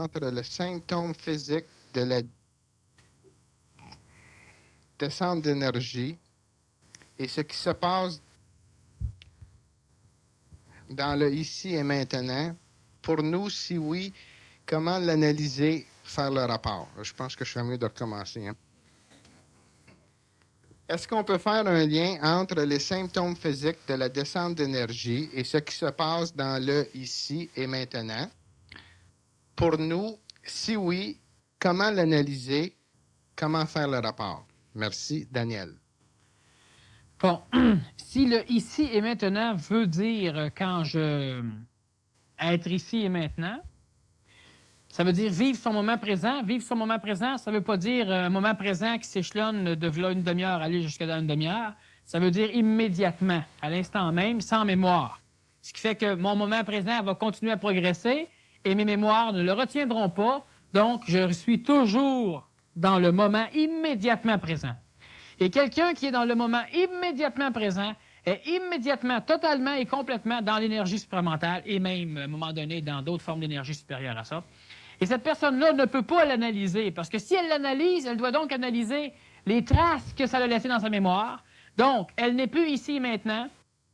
entre le symptôme physique de la descente d'énergie et ce qui se passe dans le ici et maintenant. Pour nous, si oui, comment l'analyser, faire le rapport? Je pense que je ferais mieux de recommencer. Est-ce qu'on peut faire un lien entre les symptômes physiques de la descente d'énergie et ce qui se passe dans le ici et maintenant? Pour nous, si oui, comment l'analyser? Comment faire le rapport? Merci, Daniel. Bon, si le ici et maintenant veut dire quand je être ici et maintenant, ça veut dire vivre son moment présent. Vivre son moment présent, ça ne veut pas dire un moment présent qui s'échelonne de là une demi-heure, aller jusqu'à dans une demi-heure. Ça veut dire immédiatement, à l'instant même, sans mémoire. Ce qui fait que mon moment présent va continuer à progresser et mes mémoires ne le retiendront pas. Donc, je suis toujours dans le moment immédiatement présent. Et quelqu'un qui est dans le moment immédiatement présent est immédiatement, totalement et complètement dans l'énergie supramentale et même, à un moment donné, dans d'autres formes d'énergie supérieure à ça. Et cette personne-là ne peut pas l'analyser, parce que si elle l'analyse, elle doit donc analyser les traces que ça a laissées dans sa mémoire. Donc, elle n'est plus ici et maintenant.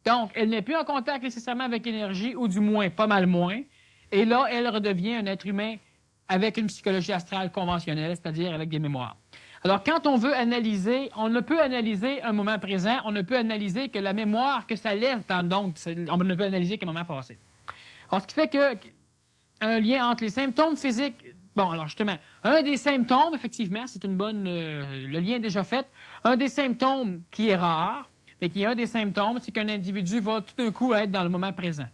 Donc, elle n'est plus en contact nécessairement avec l'énergie, ou du moins, pas mal moins. Et là, elle redevient un être humain avec une psychologie astrale conventionnelle, c'est-à-dire avec des mémoires. Alors, quand on veut analyser, on ne peut analyser un moment présent, on ne peut analyser que la mémoire que ça laisse, donc, on ne peut analyser qu'un moment passé. Alors, ce qui fait que un lien entre les symptômes physiques. Bon, alors justement, un des symptômes, effectivement, c'est une bonne. Le lien est déjà fait. Un des symptômes qui est rare, mais qui est un des symptômes, c'est qu'un individu va tout d'un coup être dans le moment présent.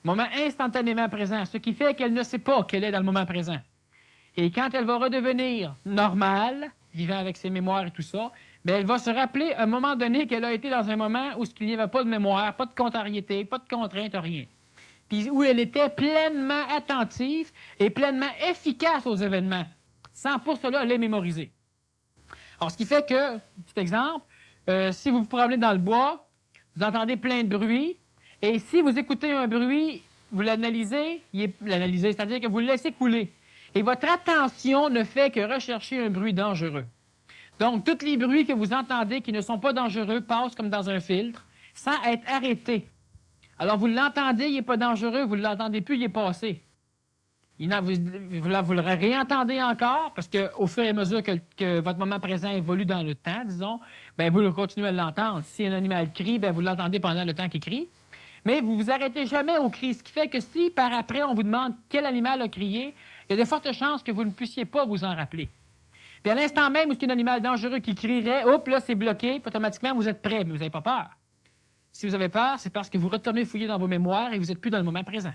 Moment instantanément présent, ce qui fait qu'elle ne sait pas qu'elle est dans le moment présent. Et quand elle va redevenir normale, vivant avec ses mémoires et tout ça, bien, elle va se rappeler à un moment donné qu'elle a été dans un moment où il n'y avait pas de mémoire, pas de contrariété, pas de contrainte, rien. Puis où elle était pleinement attentive et pleinement efficace aux événements, sans pour cela les mémoriser. Alors, ce qui fait que, petit exemple, si vous vous promenez dans le bois, vous entendez plein de bruit, et si vous écoutez un bruit, vous l'analysez, c'est-à-dire que vous le laissez couler. Et votre attention ne fait que rechercher un bruit dangereux. Donc, tous les bruits que vous entendez qui ne sont pas dangereux passent comme dans un filtre, sans être arrêtés. Alors, vous l'entendez, il n'est pas dangereux, vous ne l'entendez plus, il est passé. Vous le réentendez encore, parce qu'au fur et à mesure que votre moment présent évolue dans le temps, disons, bien, vous continuez à l'entendre. Si un animal crie, bien, vous l'entendez pendant le temps qu'il crie. Mais vous ne vous arrêtez jamais au cri, ce qui fait que si, par après, on vous demande quel animal a crié, il y a de fortes chances que vous ne puissiez pas vous en rappeler. Puis à l'instant même où il y a un animal dangereux qui crierait, hop, là, c'est bloqué, puis automatiquement, vous êtes prêt, mais vous n'avez pas peur. Si vous avez peur, c'est parce que vous retournez fouiller dans vos mémoires et vous n'êtes plus dans le moment présent.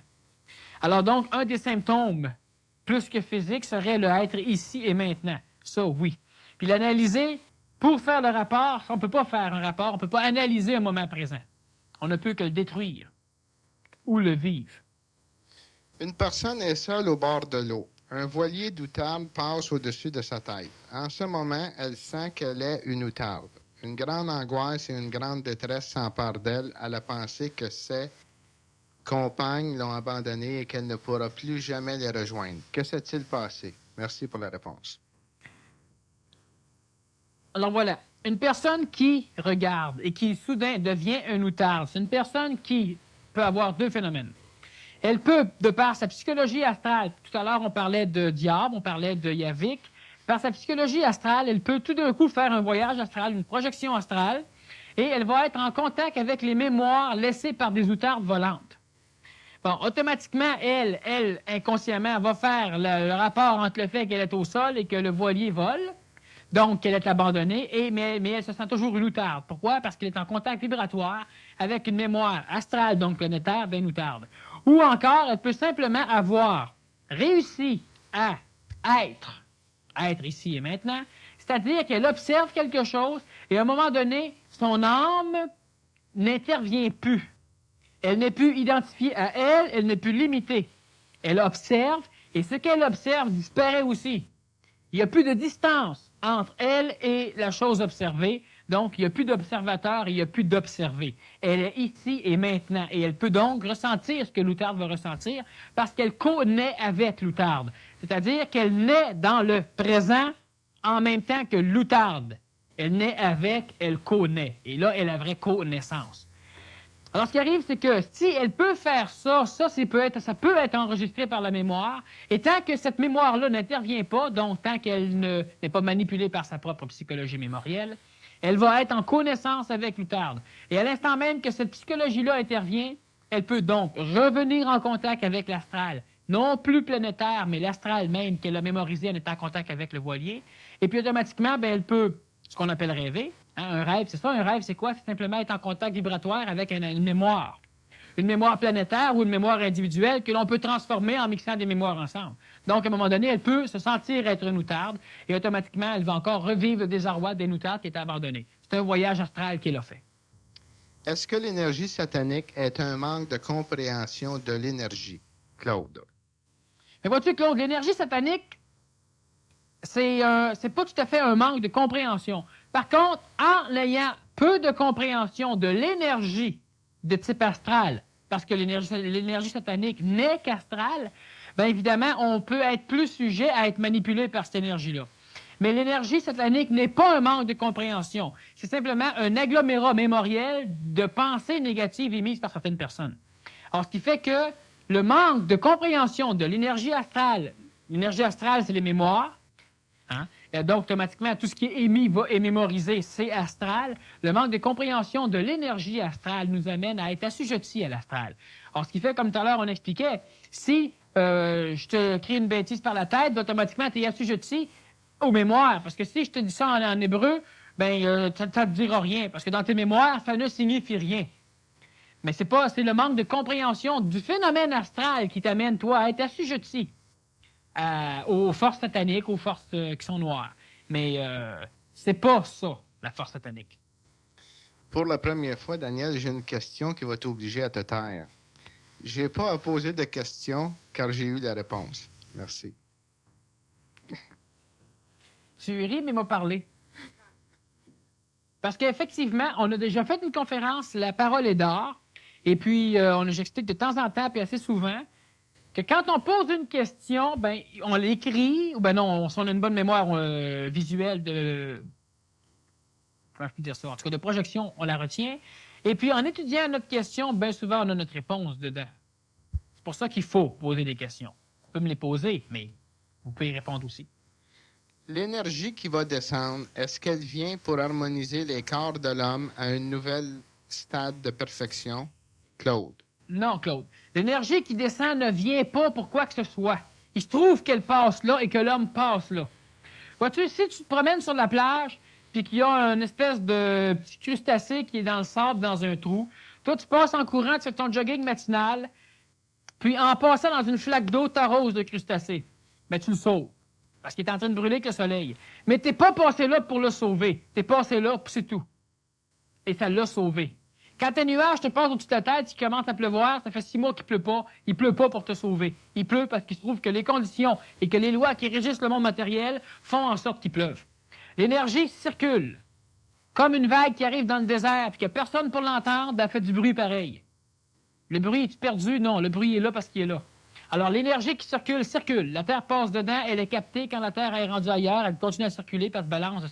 Alors donc, un des symptômes, plus que physique, serait le être ici et maintenant. Ça, oui. Puis l'analyser, pour faire le rapport, on ne peut pas faire un rapport, on ne peut pas analyser un moment présent. On ne peut que le détruire ou le vivre. Une personne est seule au bord de l'eau. Un voilier d'outarde passe au-dessus de sa tête. En ce moment, elle sent qu'elle est une outarde. Une grande angoisse et une grande détresse s'emparent d'elle à la pensée que ses compagnes l'ont abandonnée et qu'elle ne pourra plus jamais les rejoindre. Que s'est-il passé? Merci pour la réponse. Alors voilà, une personne qui regarde et qui soudain devient un outarde, c'est une personne qui peut avoir deux phénomènes. Elle peut, de par sa psychologie astrale, tout à l'heure on parlait de diable, on parlait de Yavik, par sa psychologie astrale, elle peut tout d'un coup faire un voyage astral, une projection astrale, et elle va être en contact avec les mémoires laissées par des outardes volantes. Bon, automatiquement, elle, inconsciemment, va faire le rapport entre le fait qu'elle est au sol et que le voilier vole, donc qu'elle est abandonnée, mais elle se sent toujours une outarde. Pourquoi? Parce qu'elle est en contact vibratoire avec une mémoire astrale, donc planétaire, d'une outarde. Ou encore, elle peut simplement avoir réussi à être ici et maintenant, c'est-à-dire qu'elle observe quelque chose et à un moment donné, son âme n'intervient plus. Elle n'est plus identifiée à elle, elle n'est plus limitée. Elle observe et ce qu'elle observe disparaît aussi. Il n'y a plus de distance entre elle et la chose observée, Donc, il n'y a plus d'observateur et il n'y a plus d'observé. Elle est ici et maintenant. Et elle peut donc ressentir ce que l'outarde va ressentir parce qu'elle connaît avec l'outarde. C'est-à-dire qu'elle naît dans le présent en même temps que l'outarde. Elle naît avec, elle connaît. Et là, elle a la vraie connaissance. Alors, ce qui arrive, c'est que si elle peut faire ça, ça peut être enregistré par la mémoire. Et tant que cette mémoire-là n'intervient pas, donc tant qu'elle n'est pas manipulée par sa propre psychologie mémorielle, elle va être en connaissance avec l'outarde. Et à l'instant même que cette psychologie-là intervient, elle peut donc revenir en contact avec l'astral. Non plus planétaire, mais l'astral même qu'elle a mémorisé en étant en contact avec le voilier. Et puis automatiquement, bien, elle peut, ce qu'on appelle rêver. Hein, un rêve, c'est ça, un rêve, c'est quoi? C'est simplement être en contact vibratoire avec une mémoire. Une mémoire planétaire ou une mémoire individuelle que l'on peut transformer en mixant des mémoires ensemble. Donc, à un moment donné, elle peut se sentir être une outarde et automatiquement, elle va encore revivre le désarroi des outardes qui étaient abandonnées. C'est un voyage astral qu'elle a fait. Est-ce que l'énergie satanique est un manque de compréhension de l'énergie, Claude? Mais vois-tu, Claude, l'énergie satanique, c'est pas tout à fait un manque de compréhension. Par contre, en ayant peu de compréhension de l'énergie de type astral, parce que l'énergie satanique n'est qu'astrale, bien évidemment, on peut être plus sujet à être manipulé par cette énergie-là. Mais l'énergie satanique n'est pas un manque de compréhension. C'est simplement un agglomérat mémoriel de pensées négatives émises par certaines personnes. Alors, ce qui fait que le manque de compréhension de l'énergie astrale, c'est les mémoires, hein? Et donc, automatiquement, tout ce qui est émis et mémorisé, c'est astral. Le manque de compréhension de l'énergie astrale nous amène à être assujettis à l'astral. Alors, ce qui fait, comme tout à l'heure, on expliquait, si je te crie une bêtise par la tête, automatiquement, tu es assujetti aux mémoires. Parce que si je te dis ça en hébreu, ben ça ne te dira rien. Parce que dans tes mémoires, ça ne signifie rien. Mais c'est le manque de compréhension du phénomène astral qui t'amène, toi, à être assujetti aux forces sataniques, aux forces qui sont noires. Mais c'est pas ça, la force satanique. Pour la première fois, Daniel, j'ai une question qui va t'obliger à te taire. J'ai pas à poser de questions car j'ai eu la réponse. Merci. Tu ris, mais m'a parlé. Parce qu'effectivement, on a déjà fait une conférence, La parole est d'or, et puis j'explique de temps en temps, puis assez souvent, que quand on pose une question, ben on l'écrit, ou ben non, si on a une bonne mémoire visuelle de... Comment je peux dire ça? En tout cas, de projection, on la retient. Et puis, en étudiant notre question, bien souvent, on a notre réponse dedans. C'est pour ça qu'il faut poser des questions. On peut me les poser, mais vous pouvez y répondre aussi. L'énergie qui va descendre, est-ce qu'elle vient pour harmoniser les corps de l'homme à un nouvel stade de perfection? Claude. Non, Claude. L'énergie qui descend ne vient pas pour quoi que ce soit. Il se trouve qu'elle passe là et que l'homme passe là. Vois-tu, si tu te promènes sur la plage, puis qu'il y a une espèce de petit crustacé qui est dans le sable, dans un trou, toi, tu passes en courant, tu fais ton jogging matinal, puis en passant dans une flaque d'eau, t'arroses de crustacé. Ben, tu le sauves. Parce qu'il est en train de brûler avec le soleil. Mais t'es pas passé là pour le sauver. T'es passé là, puis c'est tout. Et ça l'a sauvé. Quand un nuage te passe au-dessus de ta tête, il commence à pleuvoir, ça fait 6 mois qu'il pleut pas. Il pleut pas pour te sauver. Il pleut parce qu'il se trouve que les conditions et que les lois qui régissent le monde matériel font en sorte qu'il pleuve. L'énergie circule. Comme une vague qui arrive dans le désert, puis qu'il n'y a personne pour l'entendre, ben, elle fait du bruit pareil. Le bruit est perdu? Non, le bruit est là parce qu'il est là. Alors, l'énergie qui circule, circule. La Terre passe dedans, elle est captée. Quand la Terre est rendue ailleurs, elle continue à circuler, puis elle se balance.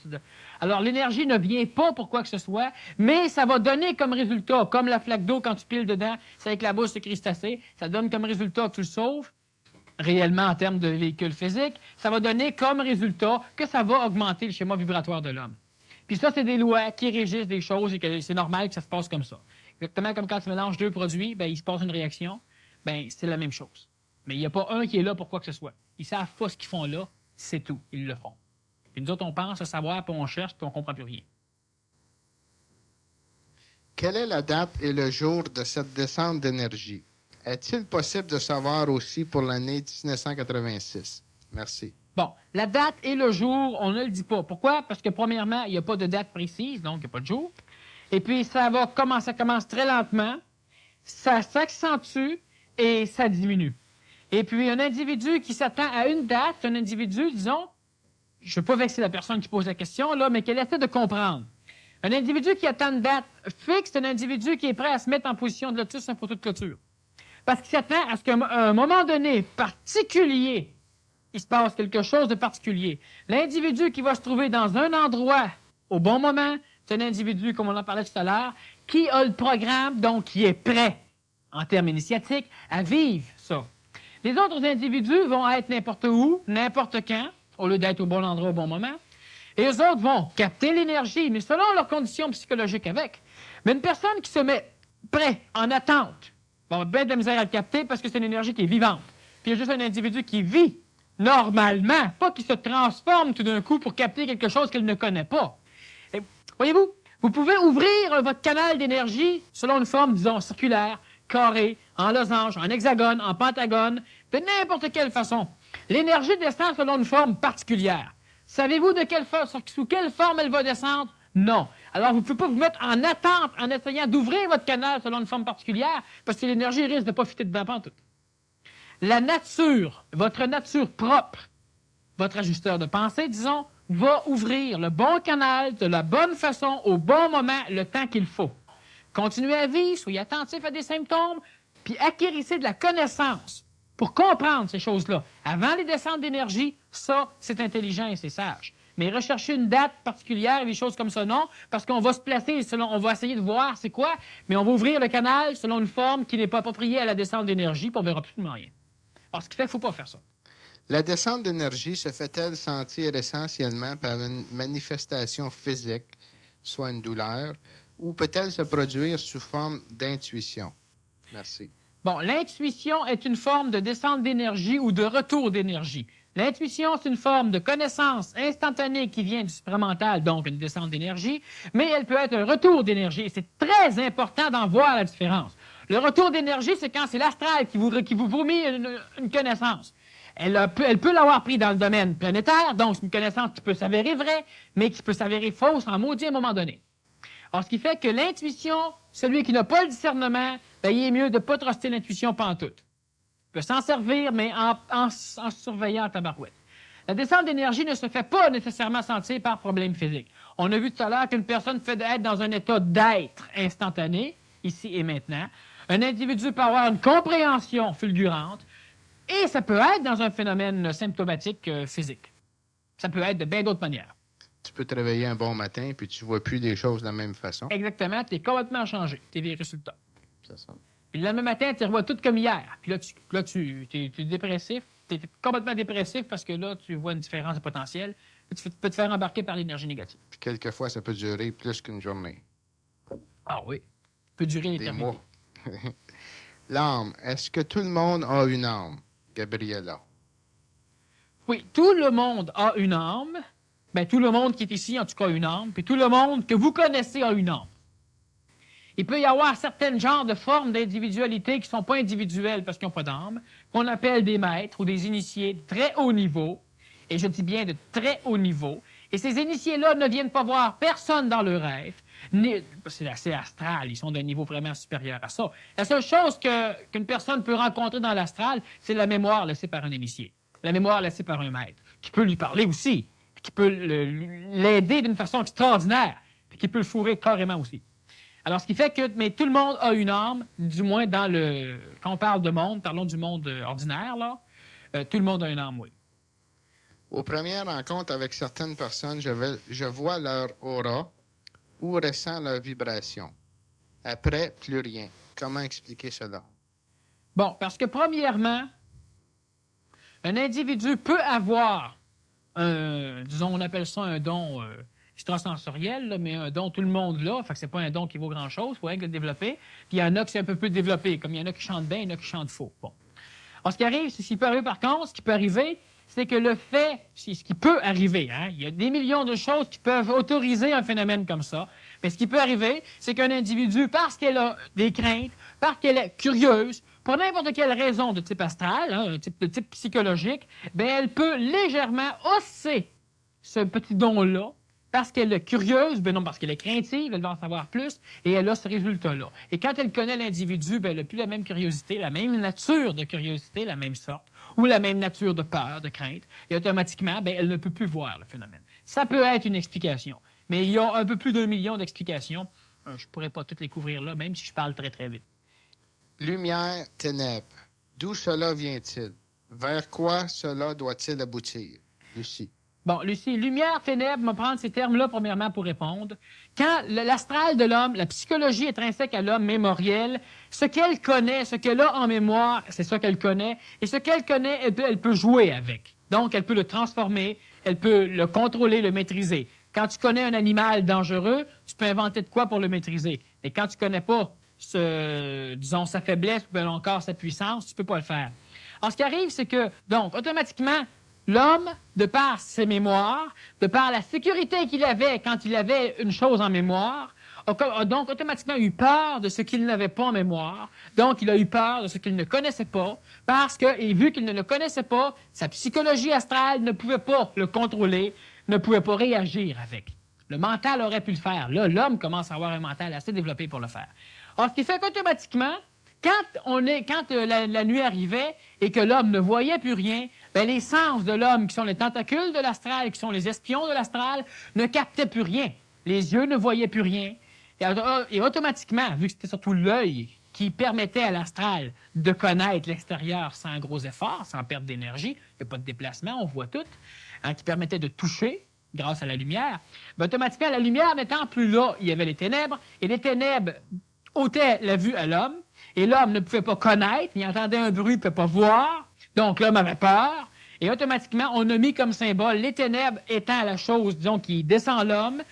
Alors, l'énergie ne vient pas pour quoi que ce soit, mais ça va donner comme résultat, comme la flaque d'eau quand tu piles dedans, c'est avec la bouche de crustacé, ça donne comme résultat que tu le sauves, réellement en termes de véhicule physique, ça va donner comme résultat que ça va augmenter le schéma vibratoire de l'homme. Puis ça, c'est des lois qui régissent des choses et que c'est normal que ça se passe comme ça. Exactement comme quand tu mélanges deux produits, ben, il se passe une réaction, ben, c'est la même chose. Mais il n'y a pas un qui est là pour quoi que ce soit. Ils savent pas ce qu'ils font là, c'est tout. Ils le font. Puis nous autres, on pense à savoir, puis on cherche, puis on comprend plus rien. Quelle est la date et le jour de cette descente d'énergie? Est-il possible de savoir aussi pour l'année 1986? Merci. Bon, la date et le jour, on ne le dit pas. Pourquoi? Parce que premièrement, il n'y a pas de date précise, donc il n'y a pas de jour. Et puis, ça commence très lentement, ça s'accentue et ça diminue. Et puis, un individu qui s'attend à une date, c'est un individu, disons, je ne veux pas vexer la personne qui pose la question, là, mais qu'elle essaie de comprendre. Un individu qui attend une date fixe, c'est un individu qui est prêt à se mettre en position de lotus sur un poteau de clôture. Parce qu'il s'attend à ce qu'à un moment donné particulier, il se passe quelque chose de particulier. L'individu qui va se trouver dans un endroit au bon moment, c'est un individu, comme on en parlait tout à l'heure, qui a le programme, donc qui est prêt, en termes initiatiques, à vivre ça. Les autres individus vont être n'importe où, n'importe quand, au lieu d'être au bon endroit au bon moment. Et eux autres vont capter l'énergie, mais selon leurs conditions psychologiques avec. Mais une personne qui se met prêt, en attente, va avoir bien de la misère à le capter parce que c'est une énergie qui est vivante. Puis il y a juste un individu qui vit normalement, pas qui se transforme tout d'un coup pour capter quelque chose qu'il ne connaît pas. Et, voyez-vous, vous pouvez ouvrir votre canal d'énergie selon une forme, disons, circulaire, carré, en losange, en hexagone, en pentagone, de n'importe quelle façon. L'énergie descend selon une forme particulière. Savez-vous sous quelle forme elle va descendre? Non. Alors, vous ne pouvez pas vous mettre en attente en essayant d'ouvrir votre canal selon une forme particulière, parce que l'énergie risque de ne pas fitter dedans pantoute. La nature, votre nature propre, votre ajusteur de pensée, disons, va ouvrir le bon canal de la bonne façon, au bon moment, le temps qu'il faut. Continuez à vivre, soyez attentif à des symptômes, puis acquérissez de la connaissance pour comprendre ces choses-là. Avant les descentes d'énergie, ça, c'est intelligent et c'est sage. Mais rechercher une date particulière et des choses comme ça, non, parce qu'on va se placer selon, on va essayer de voir c'est quoi, mais on va ouvrir le canal selon une forme qui n'est pas appropriée à la descente d'énergie, puis on verra absolument rien. Alors, ce qui fait qu'il ne faut pas faire ça. La descente d'énergie se fait-elle sentir essentiellement par une manifestation physique, soit une douleur, ou peut-elle se produire sous forme d'intuition? Merci. Bon, l'intuition est une forme de descente d'énergie ou de retour d'énergie. L'intuition, c'est une forme de connaissance instantanée qui vient du supramental, donc une descente d'énergie, mais elle peut être un retour d'énergie. Et c'est très important d'en voir la différence. Le retour d'énergie, c'est quand c'est l'astral qui vous vomit une connaissance. Elle peut l'avoir pris dans le domaine planétaire, donc c'est une connaissance qui peut s'avérer vraie, mais qui peut s'avérer fausse en maudit à un moment donné. Alors, ce qui fait que l'intuition, celui qui n'a pas le discernement, ben, il est mieux de ne pas truster l'intuition pantoute. Il peut s'en servir, mais en surveillant la tabarouette. La descente d'énergie ne se fait pas nécessairement sentir par problème physique. On a vu tout à l'heure qu'une personne peut être dans un état d'être instantané, ici et maintenant. Un individu peut avoir une compréhension fulgurante, et ça peut être dans un phénomène symptomatique physique. Ça peut être de bien d'autres manières. Tu peux te réveiller un bon matin, puis tu ne vois plus des choses de la même façon. Exactement, tu es complètement changé. Tu es des résultats. C'est ça. Puis le lendemain matin, tu revois tout comme hier. Puis là, tu es dépressif. Tu es complètement dépressif parce que là, tu vois une différence de potentiel. Tu peux te faire embarquer par l'énergie négative. Puis quelquefois, ça peut durer plus qu'une journée. Ah oui. Ça peut durer Des l'éternité. mois. L'âme. Est-ce que tout le monde a une âme, Gabriella? Oui, tout le monde a une âme. Bien, tout le monde qui est ici, en tout cas, a une âme. Puis tout le monde que vous connaissez a une âme. Il peut y avoir certains genres de formes d'individualité qui ne sont pas individuelles parce qu'ils n'ont pas d'âme, qu'on appelle des maîtres ou des initiés de très haut niveau, et je dis bien de très haut niveau. Et ces initiés-là ne viennent pas voir personne dans leur rêve. C'est assez astral, ils sont d'un niveau vraiment supérieur à ça. La seule chose qu'une personne peut rencontrer dans l'astral, c'est la mémoire laissée par un initié, la mémoire laissée par un maître, qui peut lui parler aussi, qui peut l'aider d'une façon extraordinaire, puis qui peut le fourrer carrément aussi. Alors, ce qui fait que mais tout le monde a une âme, du moins quand on parle de monde, parlons du monde ordinaire, là, tout le monde a une âme, oui. Aux premières rencontres avec certaines personnes, je vois leur aura ou ressens leur vibration. Après, plus rien. Comment expliquer cela? Bon, parce que premièrement, un individu peut avoir disons, on appelle ça un don extrasensoriel, là, mais un don tout le monde l'a, fait que c'est pas un don qui vaut grand-chose, il faut le développer. Puis il y en a qui c'est un peu plus développé, comme il y en a qui chantent bien, il y en a qui chantent faux. Bon. Alors, ce qui arrive, ce qui peut arriver par contre, ce qui peut arriver, c'est que le fait, c'est ce qui peut arriver, hein, il y a des millions de choses qui peuvent autoriser un phénomène comme ça, mais ce qui peut arriver, c'est qu'un individu, parce qu'elle a des craintes, parce qu'elle est curieuse, pour n'importe quelle raison de type astral, hein, de type psychologique, bien, elle peut légèrement hausser ce petit don-là, parce qu'elle est curieuse, ben non, parce qu'elle est craintive, elle va en savoir plus, et elle a ce résultat-là. Et quand elle connaît l'individu, ben, elle n'a plus la même curiosité, la même nature de curiosité, la même sorte, ou la même nature de peur, de crainte, et automatiquement, ben, elle ne peut plus voir le phénomène. Ça peut être une explication. Mais il y a un peu plus d'1 million d'explications. Je ne pourrais pas toutes les couvrir là, même si je parle très, très vite. Lumière, ténèbres. D'où cela vient-il? Vers quoi cela doit-il aboutir? Lucie. Bon, Lucie, lumière, ténèbres, on va prendre ces termes-là premièrement pour répondre. Quand l'astral de l'homme, la psychologie intrinsèque à l'homme mémorielle, ce qu'elle connaît, ce qu'elle a en mémoire, c'est ça qu'elle connaît. Et ce qu'elle connaît, elle peut jouer avec. Donc, elle peut le transformer, elle peut le contrôler, le maîtriser. Quand tu connais un animal dangereux, tu peux inventer de quoi pour le maîtriser. Mais quand tu connais pas, disons, sa faiblesse ou bien encore sa puissance, tu peux pas le faire. Alors, ce qui arrive, c'est que, donc, automatiquement, l'homme, de par ses mémoires, de par la sécurité qu'il avait quand il avait une chose en mémoire, a donc automatiquement eu peur de ce qu'il n'avait pas en mémoire. Donc, il a eu peur de ce qu'il ne connaissait pas, parce que, et vu qu'il ne le connaissait pas, sa psychologie astrale ne pouvait pas le contrôler, ne pouvait pas réagir avec. Le mental aurait pu le faire. Là, l'homme commence à avoir un mental assez développé pour le faire. Alors, ce qui fait qu'automatiquement, quand la nuit arrivait et que l'homme ne voyait plus rien, bien, les sens de l'homme, qui sont les tentacules de l'astral, qui sont les espions de l'astral, ne captaient plus rien. Les yeux ne voyaient plus rien. Et automatiquement, vu que c'était surtout l'œil qui permettait à l'astral de connaître l'extérieur sans gros efforts, sans perte d'énergie, il n'y a pas de déplacement, on voit tout, qui permettait de toucher grâce à la lumière, bien, automatiquement, la lumière n'étant plus là, il y avait les ténèbres, et les ténèbres ôtaient la vue à l'homme, et l'homme ne pouvait pas connaître, il entendait un bruit, il ne pouvait pas voir, donc l'homme avait peur, et automatiquement, on a mis comme symbole les ténèbres étant la chose, disons, qui descend l'homme,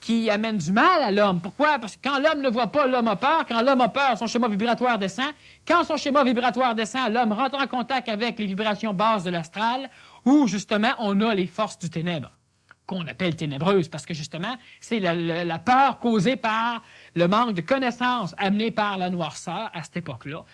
qui amène du mal à l'homme. Pourquoi? Parce que quand l'homme ne voit pas, l'homme a peur. Quand l'homme a peur, son schéma vibratoire descend. Quand son schéma vibratoire descend, l'homme rentre en contact avec les vibrations basses de l'astral, où, justement, on a les forces du ténèbre, qu'on appelle ténébreuses, parce que, justement, c'est la peur causée par le manque de connaissances amené par la noirceur à cette époque-là,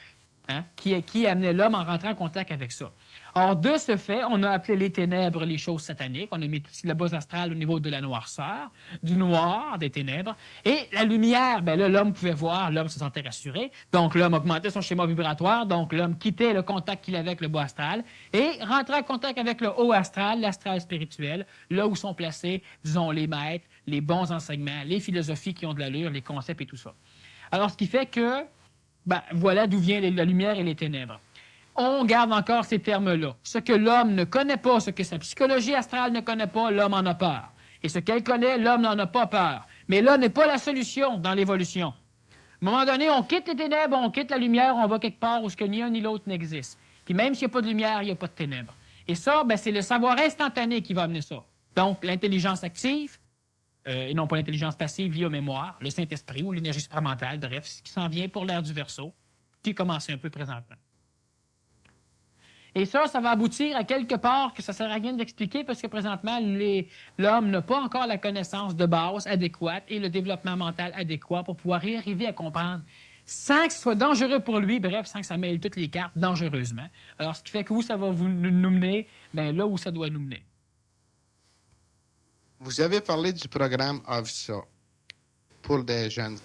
qui amenait l'homme en rentrant en contact avec ça. Or, de ce fait, on a appelé les ténèbres les choses sataniques. On a mis aussi la base astrale au niveau de la noirceur, du noir, des ténèbres. Et la lumière, bien là, l'homme pouvait voir, l'homme se sentait rassuré. Donc, l'homme augmentait son schéma vibratoire. Donc, l'homme quittait le contact qu'il avait avec le bas astral et rentrait en contact avec le haut astral, l'astral spirituel, là où sont placés, disons, les maîtres, les bons enseignements, les philosophies qui ont de l'allure, les concepts et tout ça. Alors, ce qui fait que, ben, voilà d'où vient la lumière et les ténèbres. On garde encore ces termes-là. Ce que l'homme ne connaît pas, ce que sa psychologie astrale ne connaît pas, l'homme en a peur. Et ce qu'elle connaît, l'homme n'en a pas peur. Mais là n'est pas la solution dans l'évolution. À un moment donné, on quitte les ténèbres, on quitte la lumière, on va quelque part où ce que ni un ni l'autre n'existe. Puis même s'il n'y a pas de lumière, il n'y a pas de ténèbres. Et ça, ben, c'est le savoir instantané qui va amener ça. Donc, l'intelligence active, et non pas l'intelligence passive liée aux mémoires, le Saint-Esprit ou l'énergie supramentale, bref, ce qui s'en vient pour l'ère du Verseau, qui commence un peu présentement. Et ça va aboutir à quelque part que ça ne sert à rien d'expliquer parce que présentement, l'homme n'a pas encore la connaissance de base adéquate et le développement mental adéquat pour pouvoir y arriver à comprendre sans que ce soit dangereux pour lui, bref, sans que ça mêle toutes les cartes dangereusement. Alors, ce qui fait que où ça va nous mener, bien là où ça doit nous mener. Vous avez parlé du programme OVSA pour des jeunes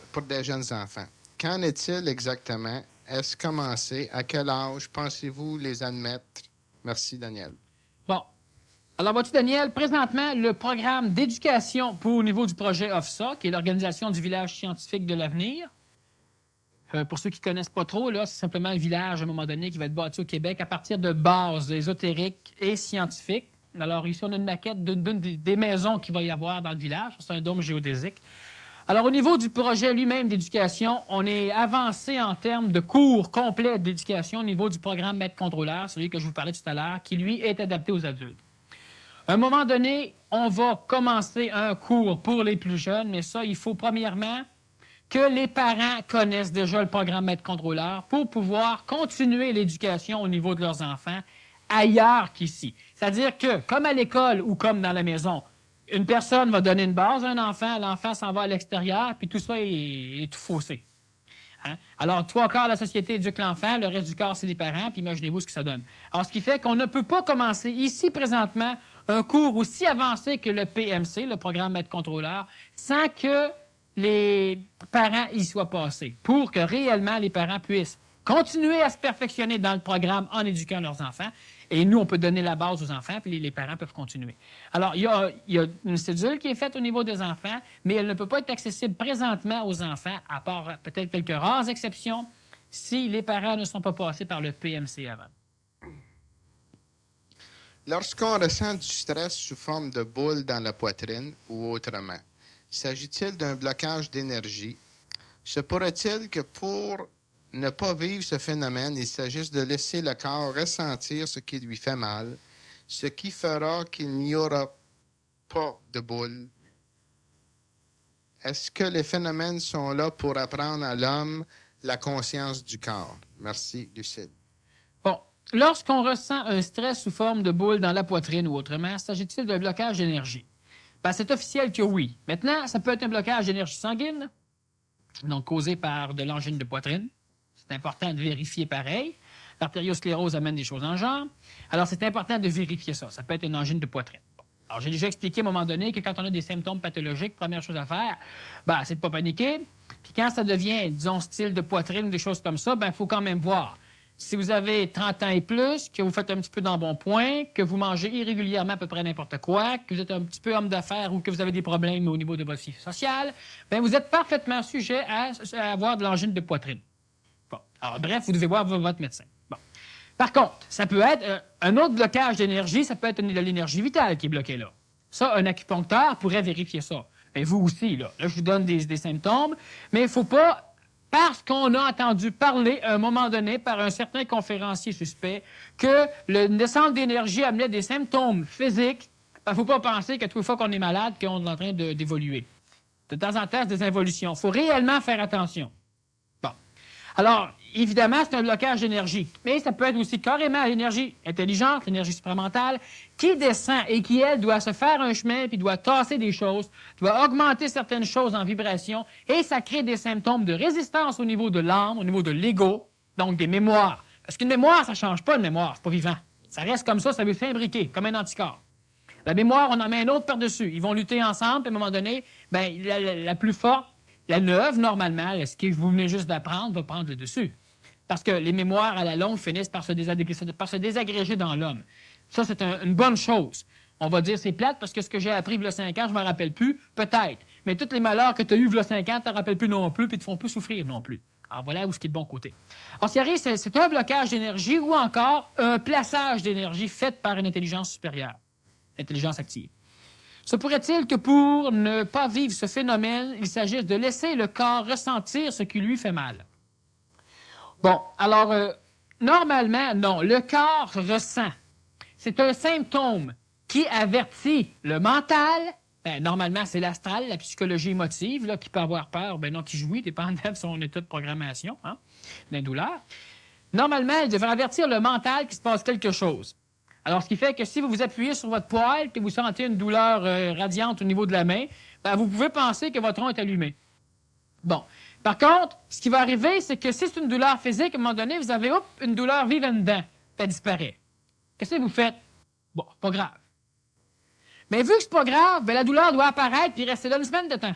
enfants. Qu'en est-il exactement? Est-ce commencé? À quel âge pensez-vous les admettre? Merci, Daniel. Bon. Alors, vois-tu, Daniel, présentement, le programme d'éducation au niveau du projet OFSA, qui est l'Organisation du village scientifique de l'avenir, pour ceux qui ne connaissent pas trop, là, c'est simplement un village, à un moment donné, qui va être bâti au Québec à partir de bases ésotériques et scientifiques. Alors, ici, on a une maquette d'une des maisons qu'il va y avoir dans le village. C'est un dôme géodésique. Alors, au niveau du projet lui-même d'éducation, on est avancé en termes de cours complets d'éducation au niveau du programme maître-contrôleur, celui que je vous parlais tout à l'heure, qui, lui, est adapté aux adultes. À un moment donné, on va commencer un cours pour les plus jeunes, mais ça, il faut premièrement que les parents connaissent déjà le programme maître-contrôleur pour pouvoir continuer l'éducation au niveau de leurs enfants ailleurs qu'ici. C'est-à-dire que, comme à l'école ou comme dans la maison, une personne va donner une base à un enfant, l'enfant s'en va à l'extérieur, puis tout ça est tout faussé. Hein? Alors, 3/4 de la société éduque l'enfant, le reste du corps, c'est les parents, puis imaginez-vous ce que ça donne. Alors, ce qui fait qu'on ne peut pas commencer ici, présentement, un cours aussi avancé que le PMC, le programme maître-contrôleur, sans que les parents y soient passés, pour que réellement les parents puissent continuer à se perfectionner dans le programme en éduquant leurs enfants Et nous, on peut donner la base aux enfants, puis les parents peuvent continuer. Alors, il y a une cédule qui est faite au niveau des enfants, mais elle ne peut pas être accessible présentement aux enfants, à part peut-être quelques rares exceptions, si les parents ne sont pas passés par le PMC avant. Lorsqu'on ressent du stress sous forme de boule dans la poitrine ou autrement, s'agit-il d'un blocage d'énergie? Se pourrait-il que pour ne pas vivre ce phénomène, il s'agisse de laisser le corps ressentir ce qui lui fait mal, ce qui fera qu'il n'y aura pas de boule? Est-ce que les phénomènes sont là pour apprendre à l'homme la conscience du corps? Merci, Lucide. Bon. Lorsqu'on ressent un stress sous forme de boule dans la poitrine ou autrement, s'agit-il d'un blocage d'énergie? Ben, c'est officiel que oui. Maintenant, ça peut être un blocage d'énergie sanguine, donc causé par de l'angine de poitrine. C'est important de vérifier pareil. L'artériosclérose amène des choses en genre. Alors, c'est important de vérifier ça. Ça peut être une angine de poitrine. Alors, j'ai déjà expliqué à un moment donné que quand on a des symptômes pathologiques, première chose à faire, ben, c'est de ne pas paniquer. Puis quand ça devient, disons, style de poitrine ou des choses comme ça, ben, il faut quand même voir. Si vous avez 30 ans et plus, que vous faites un petit peu d'embonpoint, que vous mangez irrégulièrement à peu près n'importe quoi, que vous êtes un petit peu homme d'affaires ou que vous avez des problèmes au niveau de votre vie sociale, bien, vous êtes parfaitement sujet à avoir de l'angine de poitrine. Bon. Alors, bref, vous devez voir votre médecin. Bon. Par contre, ça peut être un autre blocage d'énergie, ça peut être l'énergie vitale qui est bloquée là. Ça, un acupuncteur pourrait vérifier ça. Et vous aussi, là. Là, je vous donne des symptômes, mais il ne faut pas... Parce qu'on a entendu parler à un moment donné par un certain conférencier suspect que le descente d'énergie amenait des symptômes physiques, il ne faut pas penser que toute fois qu'on est malade, qu'on est en train d'évoluer. De temps en temps, c'est des involutions. Il faut réellement faire attention. Bon. Alors, évidemment, c'est un blocage d'énergie. Mais ça peut être aussi carrément l'énergie intelligente, l'énergie supramentale, qui descend et qui, elle, doit se faire un chemin, puis doit tasser des choses, doit augmenter certaines choses en vibration, et ça crée des symptômes de résistance au niveau de l'âme, au niveau de l'ego, donc des mémoires. Parce qu'une mémoire, ça ne change pas une mémoire, c'est pas vivant. Ça reste comme ça veut s'imbriquer, comme un anticorps. La mémoire, on en met un autre par-dessus. Ils vont lutter ensemble, puis à un moment donné, ben, la plus forte, la neuve, normalement, ce que vous venez juste d'apprendre, va prendre le dessus. Parce que les mémoires, à la longue, finissent par se désagréger dans l'homme. Ça, c'est une bonne chose. On va dire c'est plate parce que ce que j'ai appris il y a 5 ans, je ne me rappelle plus. Peut-être. Mais tous les malheurs que tu as eus il y a 5 ans, tu ne te rappelles plus non plus, puis ne te font plus souffrir non plus. Alors voilà où ce qui est de bon côté. Alors, ce qui arrive, c'est un blocage d'énergie ou encore un plaçage d'énergie fait par une intelligence supérieure, l'intelligence active. Se pourrait-il que pour ne pas vivre ce phénomène, il s'agisse de laisser le corps ressentir ce qui lui fait mal? Bon, alors, normalement, non. Le corps ressent. C'est un symptôme qui avertit le mental. Ben, normalement, c'est l'astral, la psychologie émotive, là, qui peut avoir peur, ben non, qui jouit, dépendant de son état de programmation, hein, d'une douleur. Normalement, il devrait avertir le mental qu'il se passe quelque chose. Alors, ce qui fait que si vous vous appuyez sur votre poêle et vous sentez une douleur radiante au niveau de la main, ben, vous pouvez penser que votre rond est allumé. Bon. Par contre, ce qui va arriver, c'est que si c'est une douleur physique, à un moment donné, vous avez une douleur vive dedans, puis elle disparaît. Qu'est-ce que vous faites? Bon, pas grave. Mais vu que c'est pas grave, ben, la douleur doit apparaître puis rester là une semaine de temps.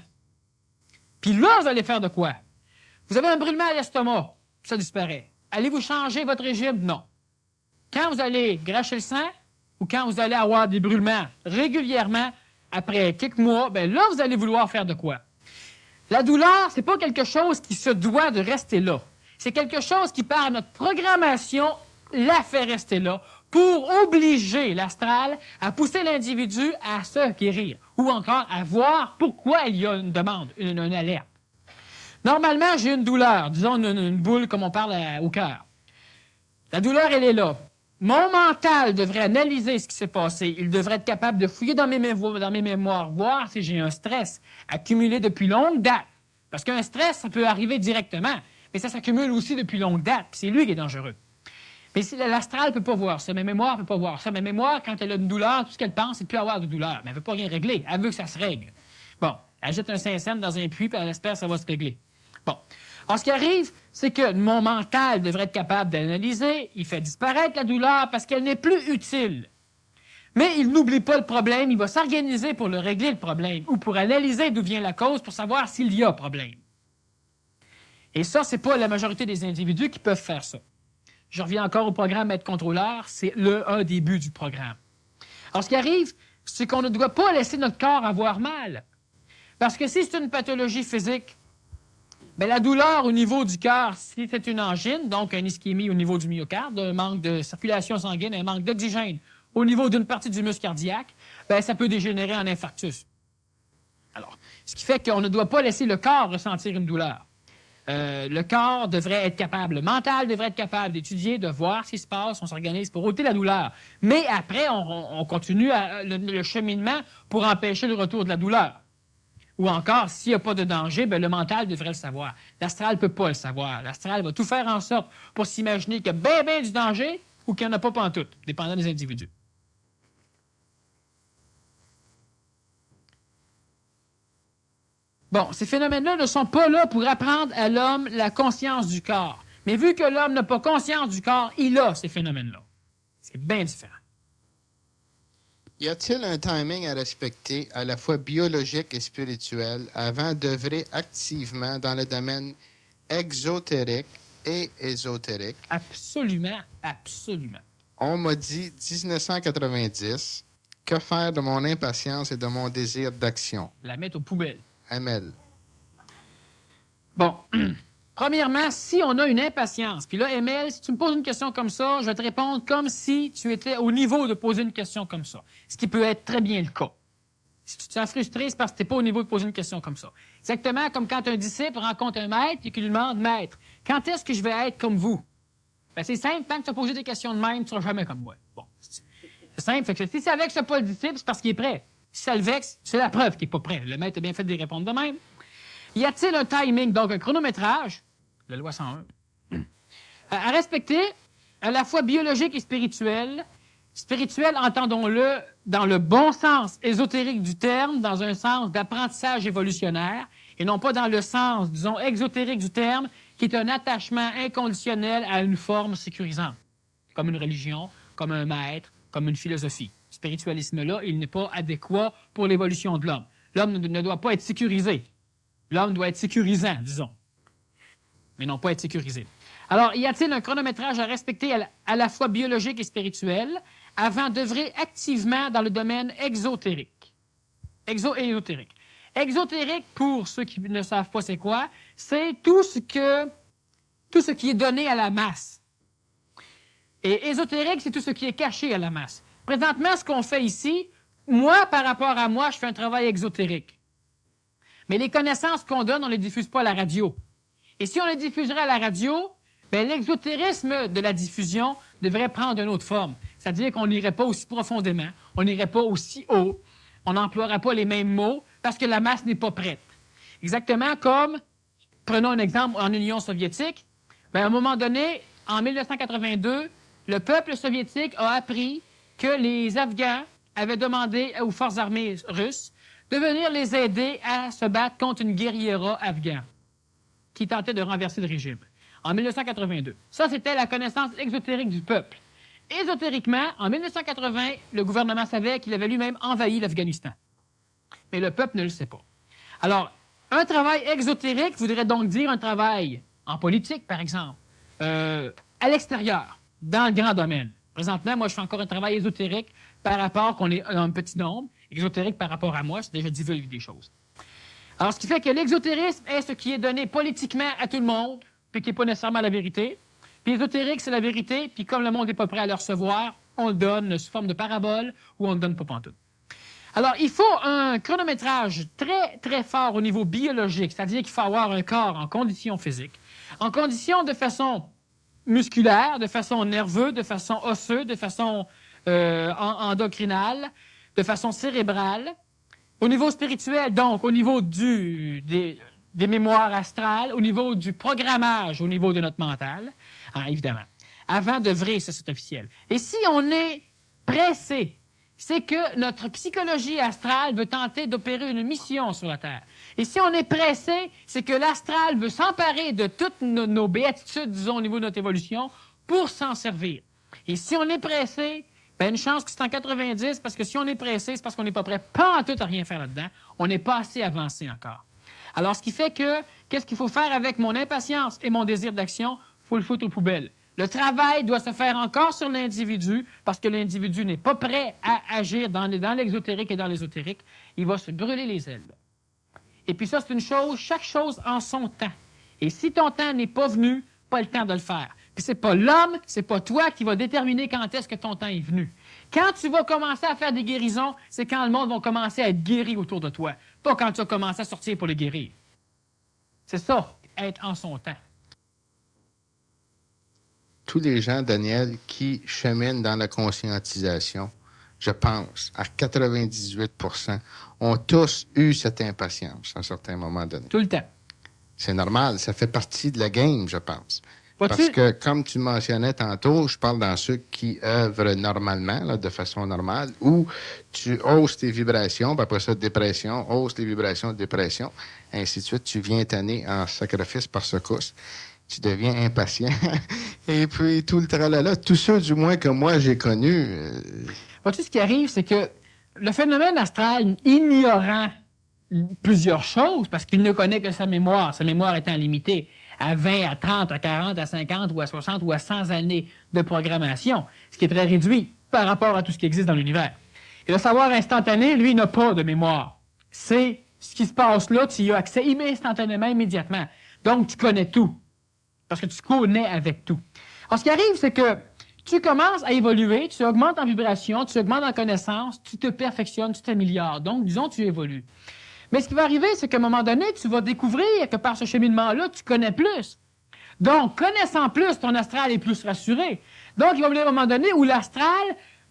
Puis là, vous allez faire de quoi? Vous avez un brûlement à l'estomac, ça disparaît. Allez-vous changer votre régime? Non. Quand vous allez gâcher le sang ou quand vous allez avoir des brûlements régulièrement après quelques mois, ben là, vous allez vouloir faire de quoi? La douleur, c'est pas quelque chose qui se doit de rester là. C'est quelque chose qui, par notre programmation, la fait rester là pour obliger l'astral à pousser l'individu à se guérir ou encore à voir pourquoi il y a une demande, une alerte. Normalement, j'ai une douleur, disons une boule comme on parle au cœur. La douleur, elle est là. Mon mental devrait analyser ce qui s'est passé. Il devrait être capable de fouiller dans mes mémoires, voir si j'ai un stress accumulé depuis longue date. Parce qu'un stress, ça peut arriver directement, mais ça s'accumule aussi depuis longue date, puis c'est lui qui est dangereux. Mais si l'astral ne peut pas voir ça, ma mémoire ne peut pas voir ça. Ma mémoire, quand elle a une douleur, tout ce qu'elle pense, c'est de plus avoir de douleur. Mais elle ne veut pas rien régler. Elle veut que ça se règle. Bon, elle jette un 5 cents dans un puits, puis elle espère que ça va se régler. Bon. Alors, ce qui arrive, c'est que mon mental devrait être capable d'analyser. Il fait disparaître la douleur parce qu'elle n'est plus utile. Mais il n'oublie pas le problème. Il va s'organiser pour le régler, le problème, ou pour analyser d'où vient la cause pour savoir s'il y a problème. Et ça, c'est pas la majorité des individus qui peuvent faire ça. je reviens encore au programme être contrôleur, c'est un des buts du programme. Alors, ce qui arrive, c'est qu'on ne doit pas laisser notre corps avoir mal. Parce que si c'est une pathologie physique, bien, la douleur au niveau du cœur, si c'est une angine, donc une ischémie au niveau du myocarde, un manque de circulation sanguine, un manque d'oxygène au niveau d'une partie du muscle cardiaque, bien, ça peut dégénérer en infarctus. Alors, ce qui fait qu'on ne doit pas laisser le corps ressentir une douleur. Le corps devrait être capable, le mental devrait être capable d'étudier, de voir ce qui se passe, on s'organise pour ôter la douleur. Mais après, on continue le cheminement pour empêcher le retour de la douleur. Ou encore, s'il n'y a pas de danger, bien, le mental devrait le savoir. L'astral ne peut pas le savoir. L'astral va tout faire en sorte pour s'imaginer qu'il y a bien du danger ou qu'il n'y en a pas pantoute, dépendant des individus. Bon, ces phénomènes-là ne sont pas là pour apprendre à l'homme la conscience du corps. Mais vu que l'homme n'a pas conscience du corps, il a ces phénomènes-là. C'est bien différent. Y a-t-il un timing à respecter, à la fois biologique et spirituel, avant d'œuvrer activement dans le domaine exotérique et ésotérique? Absolument, absolument. On m'a dit 1990, que faire de mon impatience et de mon désir d'action? La mettre aux poubelles. Amel. Bon, premièrement, si on a une impatience, puis là, Emile, si tu me poses une question comme ça, je vais te répondre comme si tu étais au niveau de poser une question comme ça, ce qui peut être très bien le cas. Si tu te sens frustré, c'est parce que tu n'es pas au niveau de poser une question comme ça. Exactement comme quand un disciple rencontre un maître et qu'il lui demande, « Maître, quand est-ce que je vais être comme vous? » Bien, c'est simple, tant que tu as posé des questions de même, tu ne seras jamais comme moi. Bon, c'est simple, fait que si ça vexe pas le disciple, c'est parce qu'il est prêt. Si ça le vexe, c'est la preuve qu'il n'est pas prêt. Le maître a bien fait de répondre de même. Y a-t-il un timing, donc un chronométrage, la loi 101, à respecter, à la fois biologique et spirituel? Spirituel, entendons-le dans le bon sens ésotérique du terme, dans un sens d'apprentissage évolutionnaire, et non pas dans le sens, disons, exotérique du terme, qui est un attachement inconditionnel à une forme sécurisante, comme une religion, comme un maître, comme une philosophie. Ce spiritualisme-là, il n'est pas adéquat pour l'évolution de l'homme. L'homme ne doit pas être sécurisé. L'homme doit être sécurisant, disons, mais non pas être sécurisé. Alors, y a-t-il un chronométrage à respecter à la fois biologique et spirituel avant d'œuvrer activement dans le domaine exotérique? Exo et ésotérique. Exotérique, pour ceux qui ne savent pas c'est quoi, c'est tout ce qui est donné à la masse. Et ésotérique, c'est tout ce qui est caché à la masse. Présentement, ce qu'on fait ici, moi, par rapport à moi, je fais un travail exotérique. Mais les connaissances qu'on donne, on ne les diffuse pas à la radio. Et si on les diffuserait à la radio, bien, l'exotérisme de la diffusion devrait prendre une autre forme. C'est-à-dire qu'on n'irait pas aussi profondément, on n'irait pas aussi haut, on n'emploierait pas les mêmes mots parce que la masse n'est pas prête. Exactement comme, prenons un exemple en Union soviétique, bien, à un moment donné, en 1982, le peuple soviétique a appris que les Afghans avaient demandé aux forces armées russes de venir les aider à se battre contre une guérilla afghane qui tentait de renverser le régime, en 1982. Ça, c'était la connaissance exotérique du peuple. Ésotériquement, en 1980, le gouvernement savait qu'il avait lui-même envahi l'Afghanistan. Mais le peuple ne le sait pas. Alors, un travail exotérique voudrait donc dire un travail en politique, par exemple, à l'extérieur, dans le grand domaine. Présentement, moi, je fais encore un travail ésotérique par rapport qu'on est un petit nombre. Exotérique par rapport à moi, c'est déjà divulguer des choses. Alors, ce qui fait que l'exotérisme est ce qui est donné politiquement à tout le monde, puis qui n'est pas nécessairement la vérité. Puis l'ésotérique, c'est la vérité, puis comme le monde n'est pas prêt à le recevoir, on le donne sous forme de parabole ou on ne le donne pas pantoute. Alors, il faut un chronométrage très, très fort au niveau biologique, c'est-à-dire qu'il faut avoir un corps en condition physique, en condition de façon musculaire, de façon nerveuse, de façon osseuse, de façon endocrinale, de façon cérébrale. Au niveau spirituel, donc, au niveau des mémoires astrales, au niveau du programmage, au niveau de notre mental, évidemment. Avant d'œuvrer, ça, c'est officiel. Et si on est pressé, c'est que notre psychologie astrale veut tenter d'opérer une mission sur la Terre. Et si on est pressé, c'est que l'astral veut s'emparer de toutes nos béatitudes, disons, au niveau de notre évolution, pour s'en servir. Et si on est pressé, ben une chance que c'est en 90, parce que si on est pressé, c'est parce qu'on n'est pas prêt, pas en tout à rien faire là-dedans. On n'est pas assez avancé encore. Alors, ce qui fait que, qu'est-ce qu'il faut faire avec mon impatience et mon désir d'action? Il faut le foutre aux poubelles. Le travail doit se faire encore sur l'individu parce que l'individu n'est pas prêt à agir dans l'exotérique et dans l'ésotérique. Il va se brûler les ailes. Et puis ça, c'est une chose, chaque chose en son temps. Et si ton temps n'est pas venu, pas le temps de le faire. Puis c'est pas l'homme, c'est pas toi qui va déterminer quand est-ce que ton temps est venu. Quand tu vas commencer à faire des guérisons, c'est quand le monde va commencer à être guéri autour de toi. Pas quand tu vas commencer à sortir pour le guérir. C'est ça, être en son temps. Tous les gens, Daniel, qui cheminent dans la conscientisation, je pense, à 98%, ont tous eu cette impatience à un certain moment donné. Tout le temps. C'est normal, ça fait partie de la game, je pense. Vois-tu? Parce que, comme tu mentionnais tantôt, je parle dans ceux qui œuvrent normalement, là, de façon normale, où tu hausses tes vibrations, puis après ça, dépression, hausses les vibrations, dépression, ainsi de suite. Tu viens tanner en sacrifice par secousse. Tu deviens impatient. Et puis, tout le tralala, tous ceux, du moins, que moi, j'ai connus... Vois-tu, ce qui arrive, c'est que le phénomène astral, ignorant plusieurs choses, parce qu'il ne connaît que sa mémoire étant limitée à 20, à 30, à 40, à 50 ou à 60 ou à 100 années de programmation, ce qui est très réduit par rapport à tout ce qui existe dans l'univers. Et le savoir instantané, lui, n'a pas de mémoire. C'est ce qui se passe là, tu y as accès instantanément, immédiatement. Donc, tu connais tout, parce que tu connais avec tout. Alors, ce qui arrive, c'est que tu commences à évoluer, tu augmentes en vibration, tu augmentes en connaissance, tu te perfectionnes, tu t'améliores. Donc, disons, tu évolues. Mais ce qui va arriver, c'est qu'à un moment donné, tu vas découvrir que par ce cheminement-là, tu connais plus. Donc, connaissant plus, ton astral est plus rassuré. Donc, il va venir un moment donné où l'astral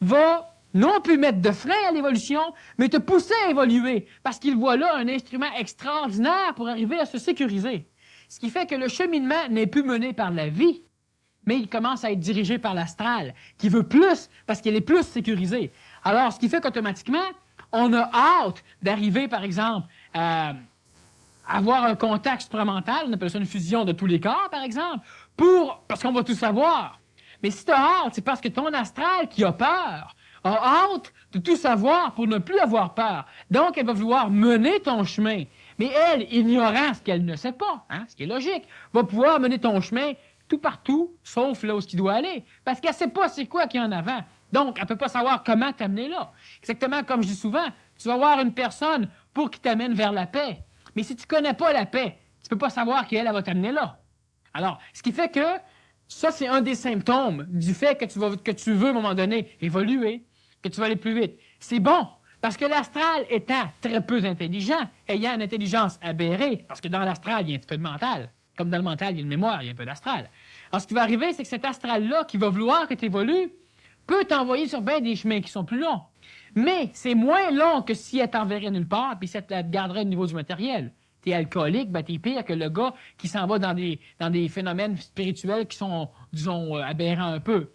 va non plus mettre de frein à l'évolution, mais te pousser à évoluer, parce qu'il voit là un instrument extraordinaire pour arriver à se sécuriser. Ce qui fait que le cheminement n'est plus mené par la vie, mais il commence à être dirigé par l'astral, qui veut plus, parce qu'il est plus sécurisé. Alors, ce qui fait qu'automatiquement, on a hâte d'arriver, par exemple, à avoir un contact supramental, on appelle ça une fusion de tous les corps, par exemple, parce qu'on va tout savoir. Mais si tu as hâte, c'est parce que ton astral qui a peur a hâte de tout savoir pour ne plus avoir peur. Donc, elle va vouloir mener ton chemin. Mais elle, ignorant ce qu'elle ne sait pas, ce qui est logique, va pouvoir mener ton chemin tout partout, sauf là où il doit aller. Parce qu'elle ne sait pas c'est quoi qu'il y a en avant. Donc, elle ne peut pas savoir comment t'amener là. Exactement comme je dis souvent, tu vas voir une personne pour qu'il t'amène vers la paix. Mais si tu ne connais pas la paix, tu ne peux pas savoir qu'elle va t'amener là. Alors, ce qui fait que ça, c'est un des symptômes du fait que tu veux, à un moment donné, évoluer, que tu vas aller plus vite. C'est bon, parce que l'astral étant très peu intelligent, ayant une intelligence aberrée, parce que dans l'astral, il y a un petit peu de mental. Comme dans le mental, il y a une mémoire, il y a un peu d'astral. Alors, ce qui va arriver, c'est que cet astral-là, qui va vouloir que tu évolues, peut t'envoyer sur bien des chemins qui sont plus longs. Mais c'est moins long que si elle t'enverrait nulle part, puis si elle te garderait au niveau du matériel. T'es alcoolique, ben t'es pire que le gars qui s'en va dans des phénomènes spirituels qui sont, disons, aberrants un peu.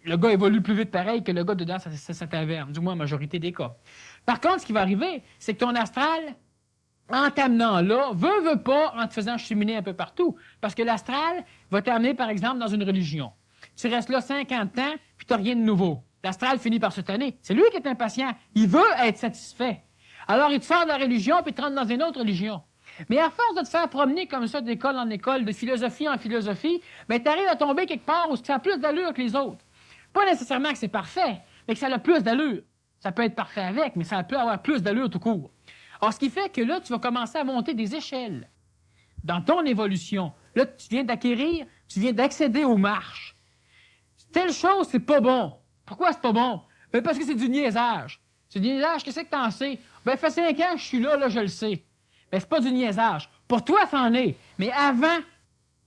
Le gars évolue plus vite pareil que le gars dedans sa taverne, du moins la majorité des cas. Par contre, ce qui va arriver, c'est que ton astral, en t'amenant là, veut pas, en te faisant cheminer un peu partout. Parce que l'astral va t'amener, par exemple, dans une religion. Tu restes là 50 ans, puis tu n'as rien de nouveau. L'astral finit par se tanner. C'est lui qui est impatient. Il veut être satisfait. Alors, il te sort de la religion, puis il te rentre dans une autre religion. Mais à force de te faire promener comme ça d'école en école, de philosophie en philosophie, ben, tu arrives à tomber quelque part où ça a plus d'allure que les autres. Pas nécessairement que c'est parfait, mais que ça a plus d'allure. Ça peut être parfait avec, mais ça peut avoir plus d'allure tout court. Alors, ce qui fait que là, tu vas commencer à monter des échelles dans ton évolution. Là, tu viens d'acquérir, tu viens d'accéder aux marches. Telle chose, c'est pas bon. Pourquoi c'est pas bon? Ben parce que c'est du niaisage. C'est du niaisage, qu'est-ce que t'en sais? Ben, fait 5 ans que je suis là, je le sais. Ben, c'est pas du niaisage. Pour toi, c'en est. Mais avant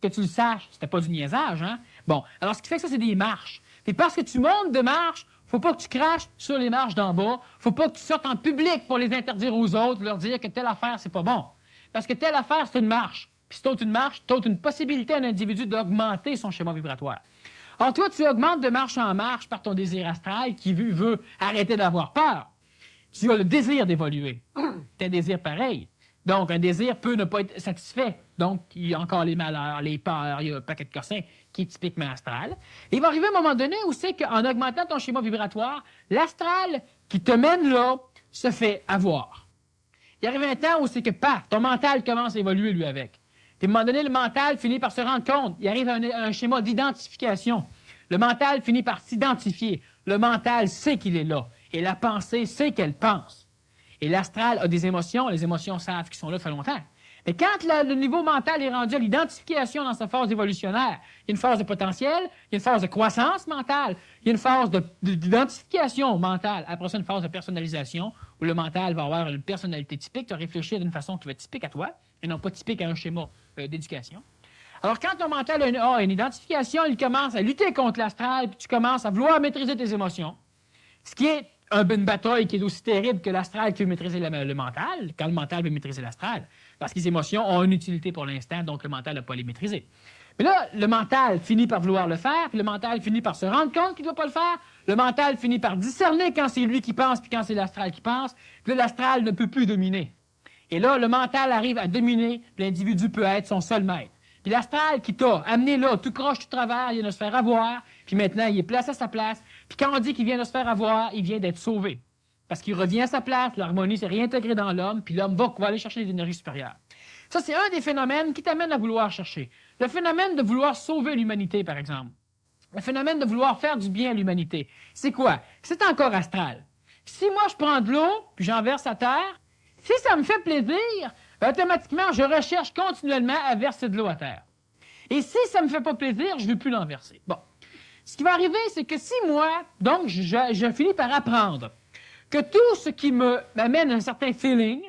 que tu le saches, c'était pas du niaisage, hein? Bon, alors ce qui fait que ça, c'est des marches. Puis parce que tu montes de marches, faut pas que tu craches sur les marches d'en bas. Faut pas que tu sortes en public pour les interdire aux autres, leur dire que telle affaire, c'est pas bon. Parce que telle affaire, c'est une marche. Puis si t'as une marche, t'as une possibilité à un individu d'augmenter son schéma vibratoire. Alors toi, tu augmentes de marche en marche par ton désir astral qui veut arrêter d'avoir peur. Tu as le désir d'évoluer. Tu as un désir pareil. Donc, un désir peut ne pas être satisfait. Donc, il y a encore les malheurs, les peurs, il y a un paquet de cossins qui est typiquement astral. Et il va arriver un moment donné où c'est qu'en augmentant ton schéma vibratoire, l'astral qui te mène là se fait avoir. Il arrive un temps où c'est que, paf, ton mental commence à évoluer lui avec. Puis à un moment donné, le mental finit par se rendre compte. Il arrive à un schéma d'identification. Le mental finit par s'identifier. Le mental sait qu'il est là. Et la pensée sait qu'elle pense. Et l'astral a des émotions. Les émotions savent qu'ils sont là depuis longtemps. Mais quand le niveau mental est rendu à l'identification dans sa phase évolutionnaire, il y a une phase de potentiel, il y a une phase de croissance mentale, il y a une phase d'identification mentale. Après ça, une phase de personnalisation où le mental va avoir une personnalité typique, tu vas réfléchir d'une façon qui va être typique à toi et non pas typique à un schéma d'éducation. Alors, quand ton mental a une identification, il commence à lutter contre l'astral, puis tu commences à vouloir maîtriser tes émotions, ce qui est une bataille qui est aussi terrible que l'astral qui veut maîtriser le mental, quand le mental veut maîtriser l'astral, parce que les émotions ont une utilité pour l'instant, donc le mental n'a pas à les maîtriser. Mais là, le mental finit par vouloir le faire, puis le mental finit par se rendre compte qu'il ne doit pas le faire, le mental finit par discerner quand c'est lui qui pense, puis quand c'est l'astral qui pense, puis là, l'astral ne peut plus dominer. Et là, le mental arrive à dominer, puis l'individu peut être son seul maître. Puis l'astral qui t'a amené là, tout croche, tout travers, il vient de se faire avoir, puis maintenant, il est placé à sa place. Puis quand on dit qu'il vient de se faire avoir, il vient d'être sauvé. Parce qu'il revient à sa place, l'harmonie s'est réintégrée dans l'homme, puis l'homme va aller chercher les énergies supérieures. Ça, c'est un des phénomènes qui t'amène à vouloir chercher. Le phénomène de vouloir sauver l'humanité, par exemple. Le phénomène de vouloir faire du bien à l'humanité. C'est quoi? C'est encore astral. Si moi, je prends de l'eau, puis j'en verse à terre, si ça me fait plaisir, automatiquement, je recherche continuellement à verser de l'eau à terre. Et si ça me fait pas plaisir, je ne veux plus l'en verser. Bon. Ce qui va arriver, c'est que si moi, donc, je finis par apprendre que tout ce qui m'amène un certain feeling,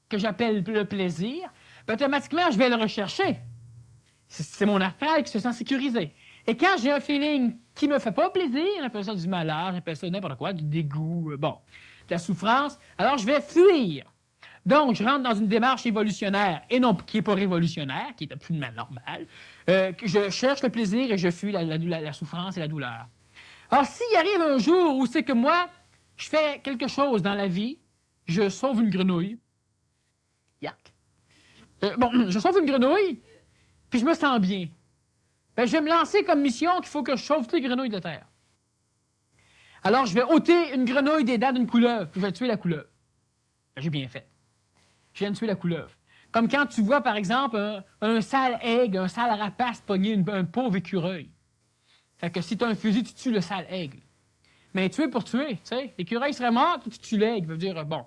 que j'appelle le plaisir, automatiquement, je vais le rechercher. C'est mon astral qui se sent sécurisé. Et quand j'ai un feeling qui me fait pas plaisir, on appelle ça du malheur, on appelle ça n'importe quoi, du dégoût, de la souffrance, alors je vais fuir. Donc, je rentre dans une démarche évolutionnaire, et non qui n'est pas révolutionnaire, qui est absolument normale. Je cherche le plaisir et je fuis la souffrance et la douleur. Alors, s'il arrive un jour où c'est que moi, je fais quelque chose dans la vie, je sauve une grenouille. Yark. Je sauve une grenouille, puis je me sens bien. Ben, je vais me lancer comme mission qu'il faut que je sauve toutes les grenouilles de terre. Alors, je vais ôter une grenouille des dents d'une couleuvre, puis je vais tuer la couleuvre. Ben, j'ai bien fait. Je viens de tuer la couleuvre. Comme quand tu vois, par exemple, un sale aigle, un sale rapace pogner un pauvre écureuil. Fait que si tu as un fusil, tu tues le sale aigle. Mais tuer pour tuer, tu sais. L'écureuil serait mort, tu tues l'aigle. Ça veut dire, bon.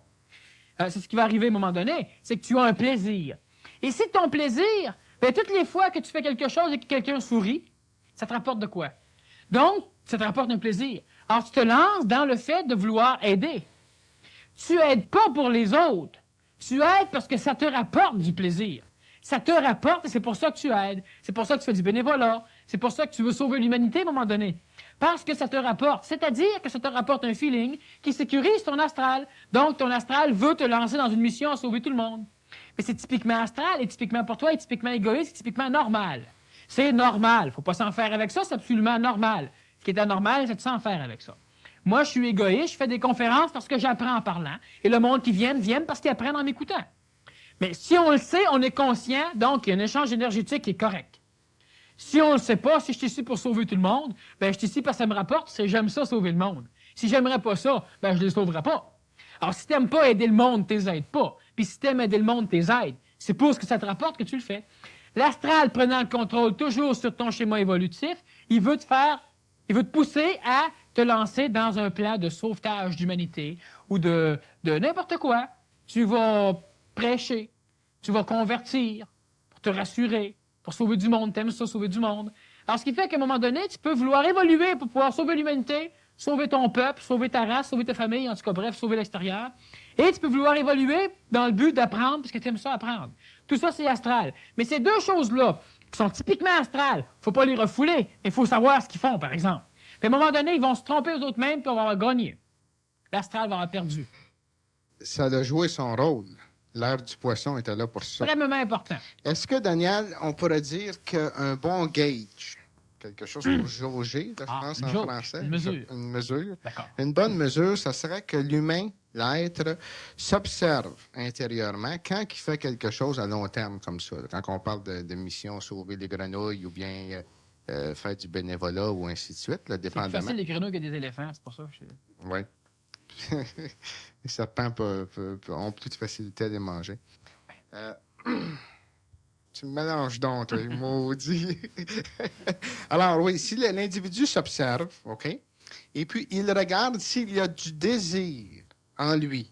C'est ce qui va arriver à un moment donné, c'est que tu as un plaisir. Et si ton plaisir, bien, toutes les fois que tu fais quelque chose et que quelqu'un sourit, ça te rapporte de quoi? Donc, ça te rapporte un plaisir. Alors, tu te lances dans le fait de vouloir aider. Tu aides pas pour les autres. Tu aides parce que ça te rapporte du plaisir. Ça te rapporte et c'est pour ça que tu aides. C'est pour ça que tu fais du bénévolat. C'est pour ça que tu veux sauver l'humanité à un moment donné. Parce que ça te rapporte. C'est-à-dire que ça te rapporte un feeling qui sécurise ton astral. Donc, ton astral veut te lancer dans une mission à sauver tout le monde. Mais c'est typiquement astral et typiquement pour toi et typiquement égoïste et typiquement normal. C'est normal. Il ne faut pas s'en faire avec ça. C'est absolument normal. Ce qui est anormal, c'est de s'en faire avec ça. Moi, je suis égoïste, je fais des conférences parce que j'apprends en parlant. Et le monde qui viennent parce qu'ils apprennent en m'écoutant. Mais si on le sait, on est conscient, donc il y a un échange énergétique qui est correct. Si on ne le sait pas, si je suis ici pour sauver tout le monde, ben je suis ici parce que ça me rapporte, c'est j'aime ça sauver le monde. Si j'aimerais pas ça, ben je ne les sauverais pas. Alors, si tu n'aimes pas aider le monde, tu les aides pas. Puis si tu aimes aider le monde, tu les aides. C'est pour ce que ça te rapporte que tu le fais. L'astral, prenant le contrôle toujours sur ton schéma évolutif, il veut te pousser à te lancer dans un plan de sauvetage d'humanité ou de n'importe quoi. Tu vas prêcher, tu vas convertir pour te rassurer, pour sauver du monde. T'aimes ça, sauver du monde. Alors, ce qui fait qu'à un moment donné, tu peux vouloir évoluer pour pouvoir sauver l'humanité, sauver ton peuple, sauver ta race, sauver ta famille, en tout cas, bref, sauver l'extérieur. Et tu peux vouloir évoluer dans le but d'apprendre, parce que tu aimes ça apprendre. Tout ça, c'est astral. Mais ces deux choses-là, qui sont typiquement astrales, il ne faut pas les refouler, mais il faut savoir ce qu'ils font, par exemple. Puis à un moment donné, ils vont se tromper aux autres mêmes, puis on va avoir gagné. L'astral va avoir perdu. Ça a joué son rôle. L'ère du poisson était là pour ça. Vraiment important. Est-ce que, Daniel, on pourrait dire qu'un bon gauge, quelque chose pour jauger, je pense en français, une mesure. D'accord. Une bonne mesure, ça serait que l'humain, l'être, s'observe intérieurement quand il fait quelque chose à long terme comme ça. Quand on parle de mission sauver les grenouilles ou bien faire du bénévolat ou ainsi de suite, là, dépendamment. C'est plus facile les grenouilles que des éléphants, c'est pour ça. Oui. Les serpents ont plus de facilité à les manger. Tu me mélanges donc, toi, maudit. Alors, oui, si l'individu s'observe, OK, et puis il regarde s'il y a du désir en lui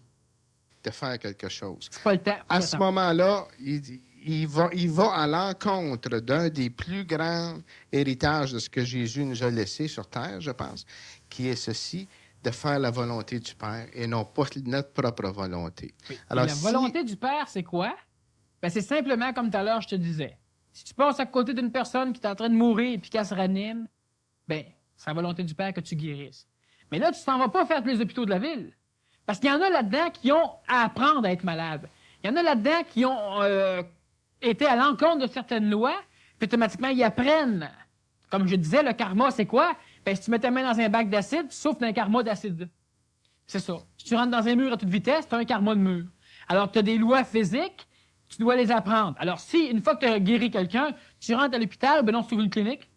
de faire quelque chose. C'est pas le temps. À ce moment-là, il va à l'encontre d'un des plus grands héritages de ce que Jésus nous a laissé sur terre, je pense, qui est ceci, de faire la volonté du Père et non pas notre propre volonté. Oui. Alors, La volonté du Père, c'est quoi? Ben, c'est simplement comme tout à l'heure, je te disais. Si tu passes à côté d'une personne qui est en train de mourir et puis qu'elle se ranime, ben, c'est la volonté du Père que tu guérisses. Mais là, tu t'en vas pas faire tous les hôpitaux de la ville. Parce qu'il y en a là-dedans qui ont à apprendre à être malades. Il y en a là-dedans qui ont été à l'encontre de certaines lois, puis automatiquement, ils apprennent. Comme je disais, le karma, c'est quoi? Ben, si tu mets ta main dans un bac d'acide, tu souffres d'un karma d'acide. C'est ça. Si tu rentres dans un mur à toute vitesse, tu as un karma de mur. Alors, tu as des lois physiques, tu dois les apprendre. Alors, si, une fois que tu as guéri quelqu'un, tu rentres à l'hôpital, ben non, tu ouvres une clinique,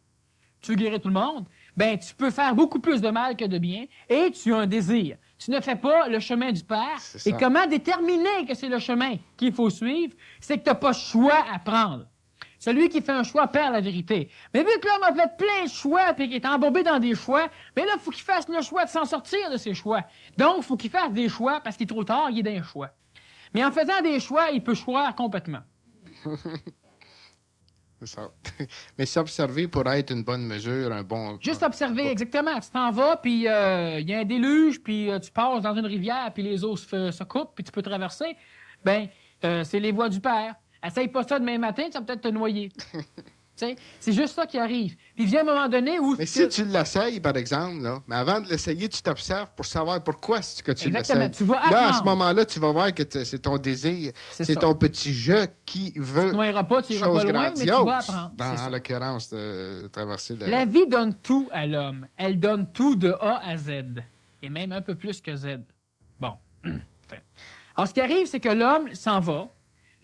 tu veux guérir tout le monde, ben tu peux faire beaucoup plus de mal que de bien, et tu as un désir. Tu ne fais pas le chemin du Père. Et comment déterminer que c'est le chemin qu'il faut suivre? C'est que tu n'as pas de choix à prendre. Celui qui fait un choix perd la vérité. Mais vu que l'homme a fait plein de choix et qu'il est embourbé dans des choix, bien là, il faut qu'il fasse le choix de s'en sortir de ses choix. Donc, il faut qu'il fasse des choix parce qu'il est trop tard, il est dans un choix. Mais en faisant des choix, il peut choisir complètement. C'est ça. Mais s'observer pour être une bonne mesure, un bon... Juste observer, exactement. Tu t'en vas, puis il y a un déluge, puis tu passes dans une rivière, puis les eaux se coupent, puis tu peux traverser. Bien, c'est les voies du Père. Essaye pas ça demain matin, ça va peut-être te noyer. C'est juste ça qui arrive. Puis il vient un moment donné où... Mais si tu l'essayes, par exemple, là, mais avant de l'essayer, tu t'observes pour savoir pourquoi que tu l'essayes. Tu vas apprendre. Là, à ce moment-là, tu vas voir que c'est ton désir, c'est ton petit jeu qui veut... Tu ne noiras pas, tu iras pas loin, mais tu vas apprendre. Dans l'occurrence, de traverser La vie donne tout à l'homme. Elle donne tout de A à Z. Et même un peu plus que Z. Bon. Alors, ce qui arrive, c'est que l'homme s'en va.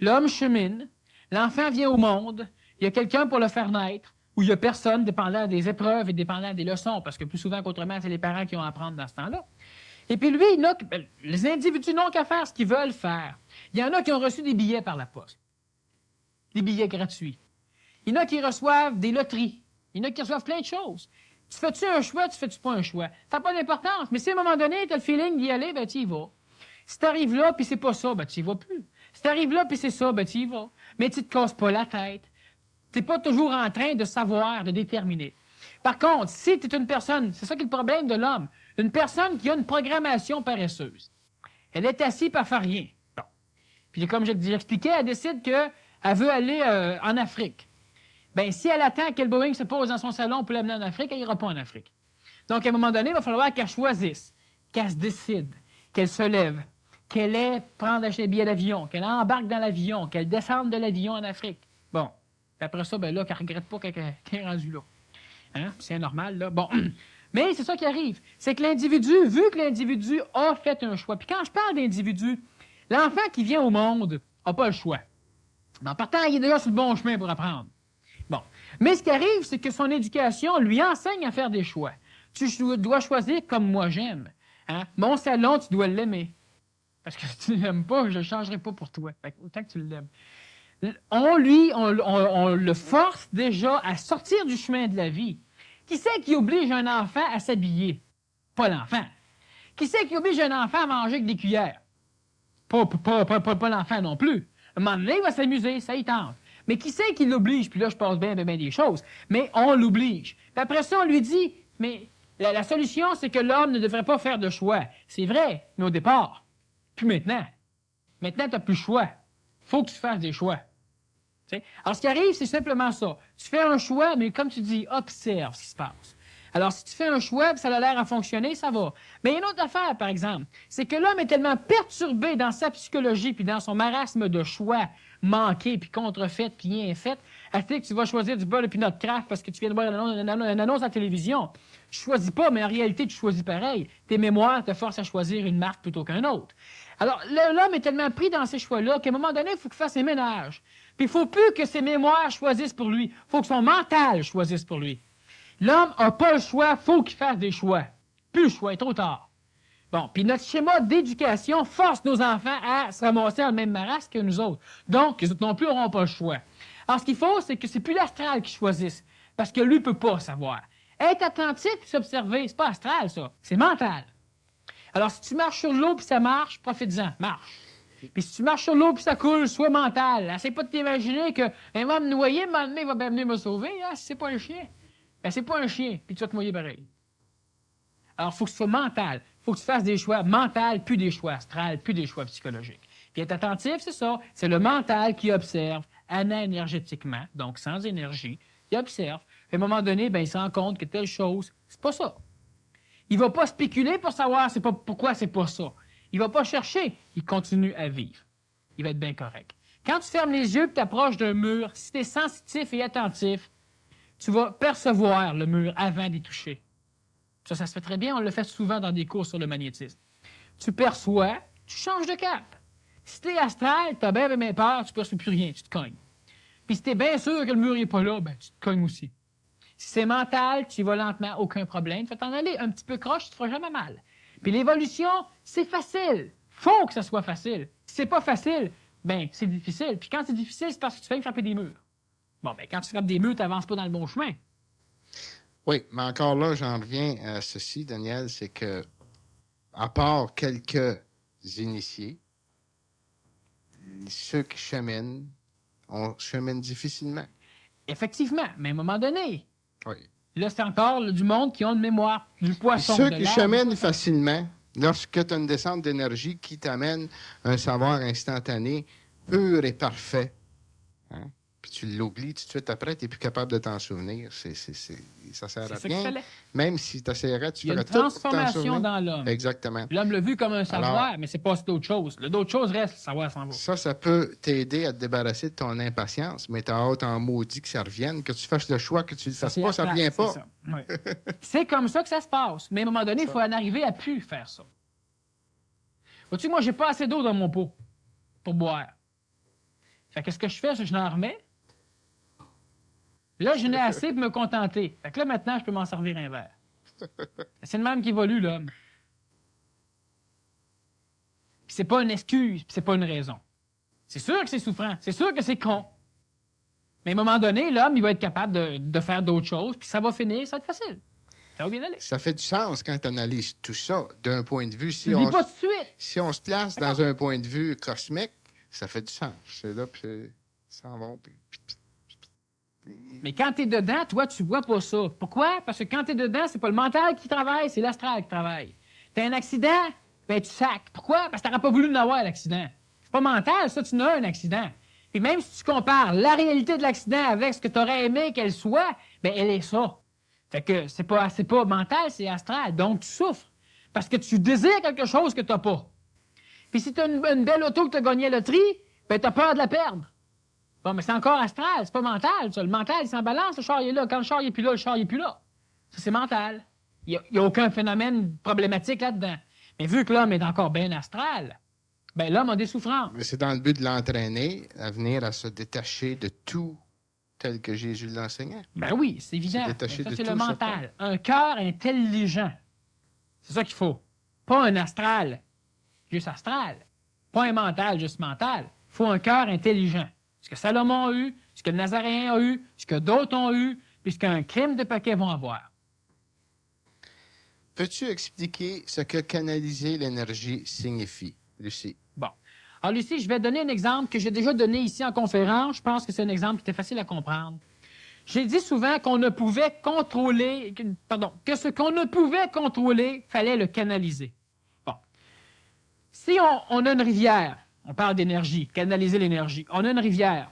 L'homme chemine. L'enfant vient au monde. Il y a quelqu'un pour le faire naître, ou il n'y a personne, dépendant des épreuves et dépendant des leçons, parce que plus souvent qu'autrement, c'est les parents qui ont à apprendre dans ce temps-là. Et puis lui, les individus n'ont qu'à faire ce qu'ils veulent faire. Il y en a qui ont reçu des billets par la poste, des billets gratuits. Il y en a qui reçoivent des loteries. Il y en a qui reçoivent plein de choses. Tu fais-tu un choix, tu fais-tu pas un choix? Ça n'a pas d'importance, mais si à un moment donné, tu as le feeling d'y aller, ben tu y vas. Si tu arrives là, puis c'est pas ça, ben tu y vas plus. Si tu arrives là, puis c'est ça, ben tu y vas. Mais tu te casses pas la tête. Tu n'es pas toujours en train de savoir, de déterminer. Par contre, si tu es une personne, c'est ça qui est le problème de l'homme, une personne qui a une programmation paresseuse, elle est assise par faire rien. Bon. Puis comme j'expliquais, elle décide qu'elle veut aller en Afrique. Bien, si elle attend que le Boeing se pose dans son salon pour l'amener en Afrique, elle n'ira pas en Afrique. Donc, à un moment donné, il va falloir qu'elle choisisse, qu'elle se décide, qu'elle se lève, qu'elle ait prendre un billet d'avion, qu'elle embarque dans l'avion, qu'elle descende de l'avion en Afrique. Bon. Puis après ça, ben là, qu'elle ne regrette pas qu'elle est rendue là. Hein? C'est normal, là. Bon. Mais c'est ça qui arrive. C'est que l'individu, vu que l'individu a fait un choix, puis quand je parle d'individu, l'enfant qui vient au monde n'a pas le choix. Mais en partant, il est déjà sur le bon chemin pour apprendre. Bon. Mais ce qui arrive, c'est que son éducation lui enseigne à faire des choix. Tu dois choisir comme moi j'aime. Hein? Mon salon, tu dois l'aimer. Parce que si tu ne l'aimes pas, je ne le changerai pas pour toi. Fait que autant que tu l'aimes. On le force déjà à sortir du chemin de la vie. Qui c'est qui oblige un enfant à s'habiller? Pas l'enfant. Qui c'est qui oblige un enfant à manger avec des cuillères? Pas l'enfant non plus. À un moment donné, il va s'amuser, ça y tente. Mais qui c'est qui l'oblige? Puis là, je passe bien des choses. Mais on l'oblige. Puis après ça, on lui dit, mais la solution, c'est que l'homme ne devrait pas faire de choix. C'est vrai, mais au départ. Puis maintenant. Maintenant, tu n'as plus le choix. Faut que tu fasses des choix. T'sais? Alors, ce qui arrive, c'est simplement ça. Tu fais un choix, mais comme tu dis, observe ce qui se passe. Alors, si tu fais un choix, puis ça a l'air à fonctionner, ça va. Mais il y a une autre affaire, par exemple, c'est que l'homme est tellement perturbé dans sa psychologie, puis dans son marasme de choix manqués, puis contrefaits, puis bien faits, à ce que tu vas choisir du beurre de peanut craft parce que tu viens de voir une annonce à la télévision. Tu choisis pas, mais en réalité, tu choisis pareil. Tes mémoires te forcent à choisir une marque plutôt qu'un autre. Alors, l'homme est tellement pris dans ces choix-là qu'à un moment donné, il faut qu'il fasse ses ménages. Puis il ne faut plus que ses mémoires choisissent pour lui. Il faut que son mental choisisse pour lui. L'homme n'a pas le choix, il faut qu'il fasse des choix. Plus le choix, est trop tard. Bon, puis notre schéma d'éducation force nos enfants à se ramasser dans le même marasme que nous autres. Donc, les autres non plus n'auront pas le choix. Alors, ce qu'il faut, c'est que c'est plus l'astral qui choisisse, parce que lui ne peut pas savoir. Être attentif et s'observer, c'est pas astral, ça. C'est mental. Alors, si tu marches sur l'eau puis ça marche, profite-en, marche. Puis si tu marches sur l'eau puis ça coule, sois mental. Essaye pas de t'imaginer que il va me noyer, un moment donné, il va bien venir me sauver. Hein, si c'est pas un chien. Ben, c'est pas un chien, puis tu vas te noyer pareil. Alors, il faut que ce soit mental. Il faut que tu fasses des choix mentaux, puis des choix astrales, puis des choix psychologiques. Puis être attentif, c'est ça. C'est le mental qui observe anénergétiquement, donc sans énergie. Il observe. Puis à un moment donné, ben, il se rend compte que telle chose, c'est pas ça. Il va pas spéculer pour savoir pourquoi c'est pas ça. Il va pas chercher. Il continue à vivre. Il va être bien correct. Quand tu fermes les yeux et tu t'approches d'un mur, si tu es sensitif et attentif, tu vas percevoir le mur avant d'y toucher. Ça se fait très bien. On le fait souvent dans des cours sur le magnétisme. Tu perçois, tu changes de cap. Si tu es astral, tu as bien peur, tu ne perçois plus rien, tu te cognes. Puis si tu es bien sûr que le mur n'est pas là, ben, tu te cognes aussi. Si c'est mental, tu y vas lentement, aucun problème. Tu vas t'en aller un petit peu croche, tu ne te feras jamais mal. Puis l'évolution, c'est facile. Faut que ça soit facile. Si c'est pas facile, ben c'est difficile. Puis quand c'est difficile, c'est parce que tu fais frapper des murs. Bon, ben quand tu frappes des murs, tu n'avances pas dans le bon chemin. Oui, mais encore là, j'en reviens à ceci, Daniel, c'est que, à part quelques initiés, ceux qui cheminent, on chemine difficilement. Effectivement, mais à un moment donné, Oui. là, c'est encore du monde qui ont une mémoire, du poisson. Ceux de qui l'arbre. cheminent facilement, lorsque tu as une descente d'énergie qui t'amène un savoir instantané, pur et parfait, hein? Puis tu l'oublies tout de suite après, tu n'es plus capable de t'en souvenir. Ça sert à C'est ça qu'il rien. fallait. Même si tu essaierais, tu Il y a ferais une tout pour t'en transformation souvenir. dans l'homme. Exactement. L'homme l'a vu comme un savoir, Alors, mais c'est pas d'autres choses. D'autres choses restent, le savoir s'en va. Ça peut t'aider à te débarrasser de ton impatience, mais t'as hâte en maudit que ça revienne, que tu fasses le choix, que tu le fasses pas, ça ne revient pas. C'est ça. Oui. C'est comme ça que ça se passe. Mais à un moment donné, il faut en arriver à plus faire ça. Vois-tu, moi, j'ai pas assez d'eau dans mon pot pour boire. Fait que ce que je fais, c'est que je n'en remets. Là, j'en ai assez pour me contenter. Fait que là, maintenant, je peux m'en servir un verre. C'est le même qui évolue, l'homme. Puis c'est pas une excuse, puis c'est pas une raison. C'est sûr que c'est souffrant, c'est sûr que c'est con. Mais à un moment donné, l'homme, il va être capable de faire d'autres choses, puis ça va finir, ça va être facile. Ça va bien aller. Ça fait du sens quand tu analyses tout ça d'un point de vue. Tu ne vis pas tout de suite. Si on se place dans un point de vue cosmique, ça fait du sens. C'est là, puis ça en va. Mais quand tu es dedans, toi, tu vois pas ça. Pourquoi? Parce que quand tu es dedans, c'est pas le mental qui travaille, c'est l'astral qui travaille. Tu as un accident, ben tu sacs. Pourquoi? Parce que tu n'aurais pas voulu en avoir l'accident. C'est pas mental, ça, tu n'as un accident. Puis même si tu compares la réalité de l'accident avec ce que tu aurais aimé qu'elle soit, ben elle est ça. Fait que c'est pas mental, c'est astral. Donc tu souffres. Parce que tu désires quelque chose que tu n'as pas. Puis si tu as une belle auto que tu as gagné à la loterie, ben tu as peur de la perdre. Bon, mais c'est encore astral, c'est pas mental, ça. Le mental, il s'en balance, le char il est là. Quand le char il est plus là, le char il est plus là. Ça, c'est mental. Il n'y a aucun phénomène problématique là-dedans. Mais vu que l'homme est encore bien astral, ben l'homme a des souffrances. Mais c'est dans le but de l'entraîner à venir à se détacher de tout tel que Jésus l'enseignait. Ben oui, c'est évident. Ça, détacher de c'est tout, le ça, mental. Un cœur intelligent. C'est ça qu'il faut. Pas un astral, juste astral. Pas un mental, juste mental. Il faut un cœur intelligent. Ce que Salomon a eu, ce que le Nazaréen a eu, ce que d'autres ont eu, puis ce qu'un crime de paquet vont avoir. Peux-tu expliquer ce que canaliser l'énergie signifie, Lucie? Bon. Alors, Lucie, je vais donner un exemple que j'ai déjà donné ici en conférence. Je pense que c'est un exemple qui était facile à comprendre. J'ai dit souvent qu'on ne pouvait contrôler, que ce qu'on ne pouvait contrôler, fallait le canaliser. Bon. Si on a une rivière, on parle d'énergie, canaliser l'énergie. On a une rivière,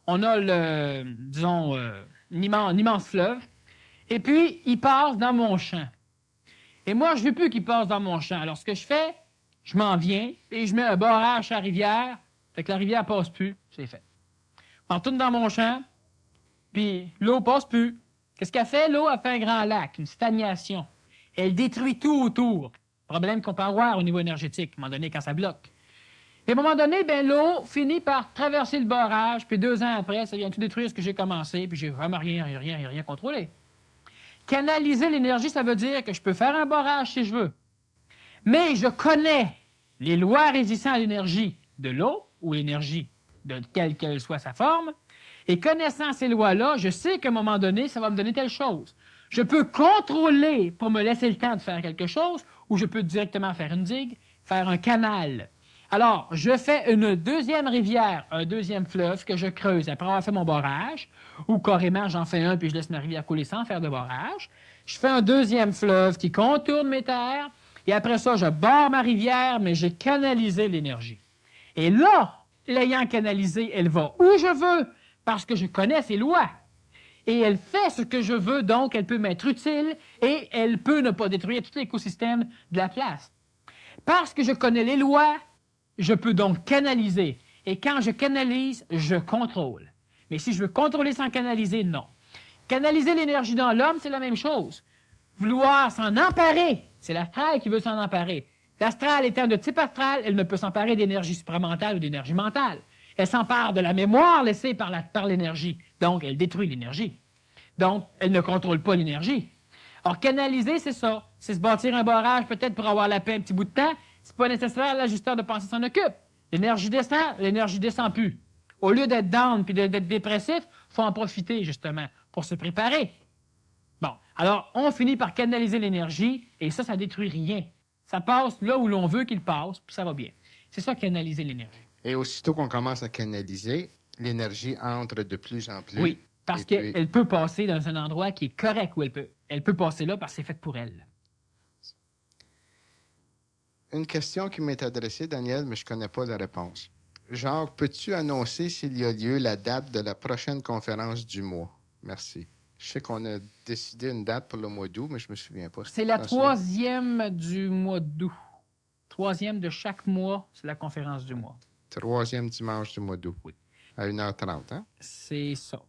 on a un immense fleuve, et puis il passe dans mon champ. Et moi, je ne veux plus qu'il passe dans mon champ. Alors, ce que je fais, je m'en viens et je mets un barrage à la rivière, fait que la rivière passe plus, c'est fait. Je retourne dans mon champ, puis l'eau passe plus. Qu'est-ce qu'elle fait? L'eau a fait un grand lac, une stagnation. Elle détruit tout autour. Problème qu'on peut avoir au niveau énergétique, à un moment donné, quand ça bloque. Et à un moment donné, ben, l'eau finit par traverser le barrage, puis 2 ans après, ça vient tout détruire ce que j'ai commencé, puis j'ai vraiment rien contrôlé. Canaliser l'énergie, ça veut dire que je peux faire un barrage si je veux. Mais je connais les lois régissant l'énergie de l'eau, ou l'énergie de quelle qu'elle soit sa forme, Et connaissant ces lois-là, je sais qu'à un moment donné, ça va me donner telle chose. Je peux contrôler pour me laisser le temps de faire quelque chose, ou je peux directement faire une digue, faire un canal. Alors, je fais une deuxième rivière, un deuxième fleuve que je creuse après avoir fait mon barrage, ou carrément j'en fais un puis je laisse ma rivière couler sans faire de barrage. Je fais un deuxième fleuve qui contourne mes terres, et après ça, je barre ma rivière, mais j'ai canalisé l'énergie. Et là, l'ayant canalisée, elle va où je veux, parce que je connais ses lois. Et elle fait ce que je veux, donc elle peut m'être utile et elle peut ne pas détruire tout l'écosystème de la place. Parce que je connais les lois, je peux donc canaliser. Et quand je canalise, je contrôle. Mais si je veux contrôler sans canaliser, non. Canaliser l'énergie dans l'homme, c'est la même chose. Vouloir s'en emparer, c'est l'astral qui veut s'en emparer. L'astral étant de type astral, elle ne peut s'emparer d'énergie supramentale ou d'énergie mentale. Elle s'empare de la mémoire laissée par l'énergie. Donc, elle détruit l'énergie. Donc, elle ne contrôle pas l'énergie. Or, canaliser, c'est ça. C'est se bâtir un barrage peut-être pour avoir la paix un petit bout de temps. C'est pas nécessaire, l'ajusteur de pensée s'en occupe. L'énergie descend plus. Au lieu d'être down puis d'être dépressif, il faut en profiter, justement, pour se préparer. Bon, alors, on finit par canaliser l'énergie, et ça détruit rien. Ça passe là où l'on veut qu'il passe, puis ça va bien. C'est ça, canaliser l'énergie. Et aussitôt qu'on commence à canaliser, l'énergie entre de plus en plus. Oui, parce qu'elle peut passer dans un endroit qui est correct où elle peut passer là parce que c'est fait pour elle. Une question qui m'est adressée, Daniel, mais je ne connais pas la réponse. Genre, peux-tu annoncer s'il y a lieu la date de la prochaine conférence du mois? Merci. Je sais qu'on a décidé une date pour le mois d'août, mais je ne me souviens pas. C'est la 3e du mois d'août. 3e de chaque mois, c'est la conférence du mois. 3e dimanche du mois d'août. Oui. À 1h30, hein? C'est ça.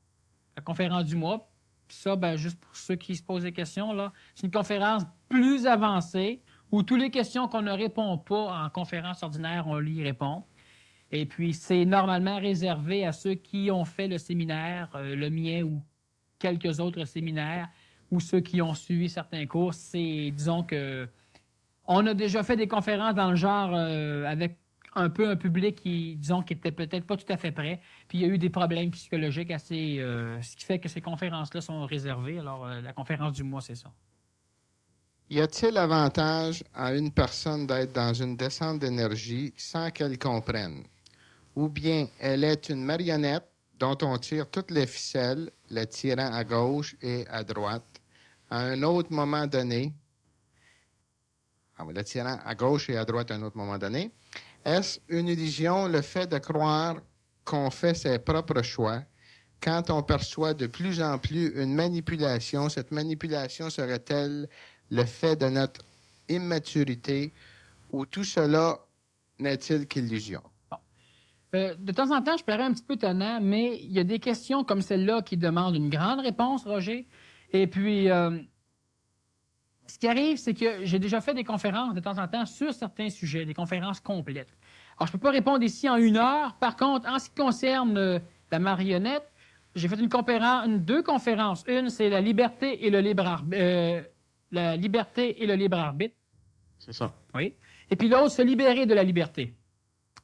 La conférence du mois. Puis ça, ben, juste pour ceux qui se posent des questions, là, c'est une conférence plus avancée où toutes les questions qu'on ne répond pas en conférence ordinaire, on y répond. Et puis, c'est normalement réservé à ceux qui ont fait le séminaire, le mien ou quelques autres séminaires, ou ceux qui ont suivi certains cours. C'est, disons que, on a déjà fait des conférences dans le genre avec un peu un public qui, disons, qui était peut-être pas tout à fait prêt. Puis il y a eu des problèmes psychologiques assez... ce qui fait que ces conférences-là sont réservées. Alors, la conférence du mois, c'est ça. Y a-t-il avantage à une personne d'être dans une descente d'énergie sans qu'elle comprenne? Ou bien elle est une marionnette dont on tire toutes les ficelles, la tirant à gauche et à droite, à un autre moment donné, la tirant à gauche et à droite à un autre moment donné? Est-ce une illusion le fait de croire qu'on fait ses propres choix? Quand on perçoit de plus en plus une manipulation, cette manipulation serait-elle le fait de notre immaturité ou tout cela n'est-il qu'illusion? De temps en temps, je parais un petit peu étonnant, mais il y a des questions comme celle-là qui demandent une grande réponse, Roger. Et puis, ce qui arrive, c'est que j'ai déjà fait des conférences de temps en temps sur certains sujets, des conférences complètes. Alors, je ne peux pas répondre ici en 1 heure. Par contre, en ce qui concerne la marionnette, j'ai fait deux conférences. Une, c'est la liberté et le libre arbitre. La liberté et le libre arbitre. C'est ça. Oui. Et puis l'autre, se libérer de la liberté.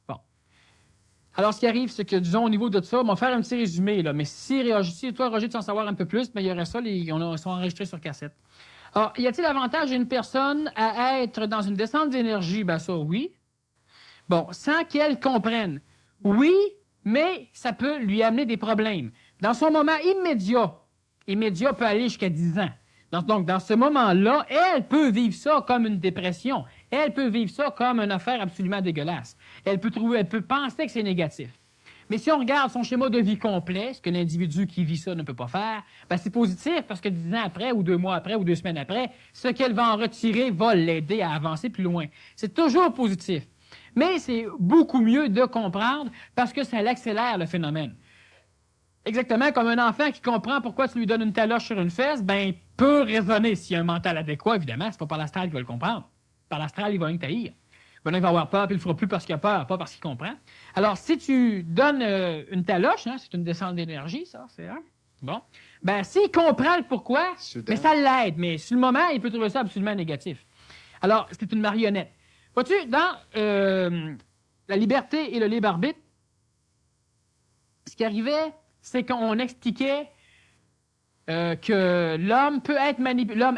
Bon. Alors, ce qui arrive, c'est que, disons, au niveau de ça, on va faire un petit résumé, là. Mais si toi, Roger, tu veux en savoir un peu plus, mais il y aurait ça, ils sont enregistrés sur cassette. Alors, y a-t-il avantage à une personne à être dans une descente d'énergie? Ben ça, oui. Bon, sans qu'elle comprenne. Oui, mais ça peut lui amener des problèmes. Dans son moment immédiat peut aller jusqu'à 10 ans. Donc, dans ce moment-là, elle peut vivre ça comme une dépression. Elle peut vivre ça comme une affaire absolument dégueulasse. Elle peut penser que c'est négatif. Mais si on regarde son schéma de vie complet, ce que l'individu qui vit ça ne peut pas faire, ben c'est positif parce que 10 ans après, ou 2 mois après, ou 2 semaines après, ce qu'elle va en retirer va l'aider à avancer plus loin. C'est toujours positif. Mais c'est beaucoup mieux de comprendre parce que ça l'accélère le phénomène. Exactement comme un enfant qui comprend pourquoi tu lui donnes une taloche sur une fesse, ben peut raisonner s'il y a un mental adéquat, évidemment. C'est pas par l'astral qu'il va le comprendre. Par l'astral, il va rien que t'haïr. Maintenant, il va avoir peur, puis il le fera plus parce qu'il a peur, pas parce qu'il comprend. Alors, si tu donnes une taloche, hein, c'est une descente d'énergie, ça, c'est hein? Bon. Ben, s'il comprend le pourquoi, mais ça l'aide. Mais sur le moment, il peut trouver ça absolument négatif. Alors, c'est une marionnette. Vois-tu, dans la liberté et le libre arbitre, ce qui arrivait, c'est qu'on expliquait que l'homme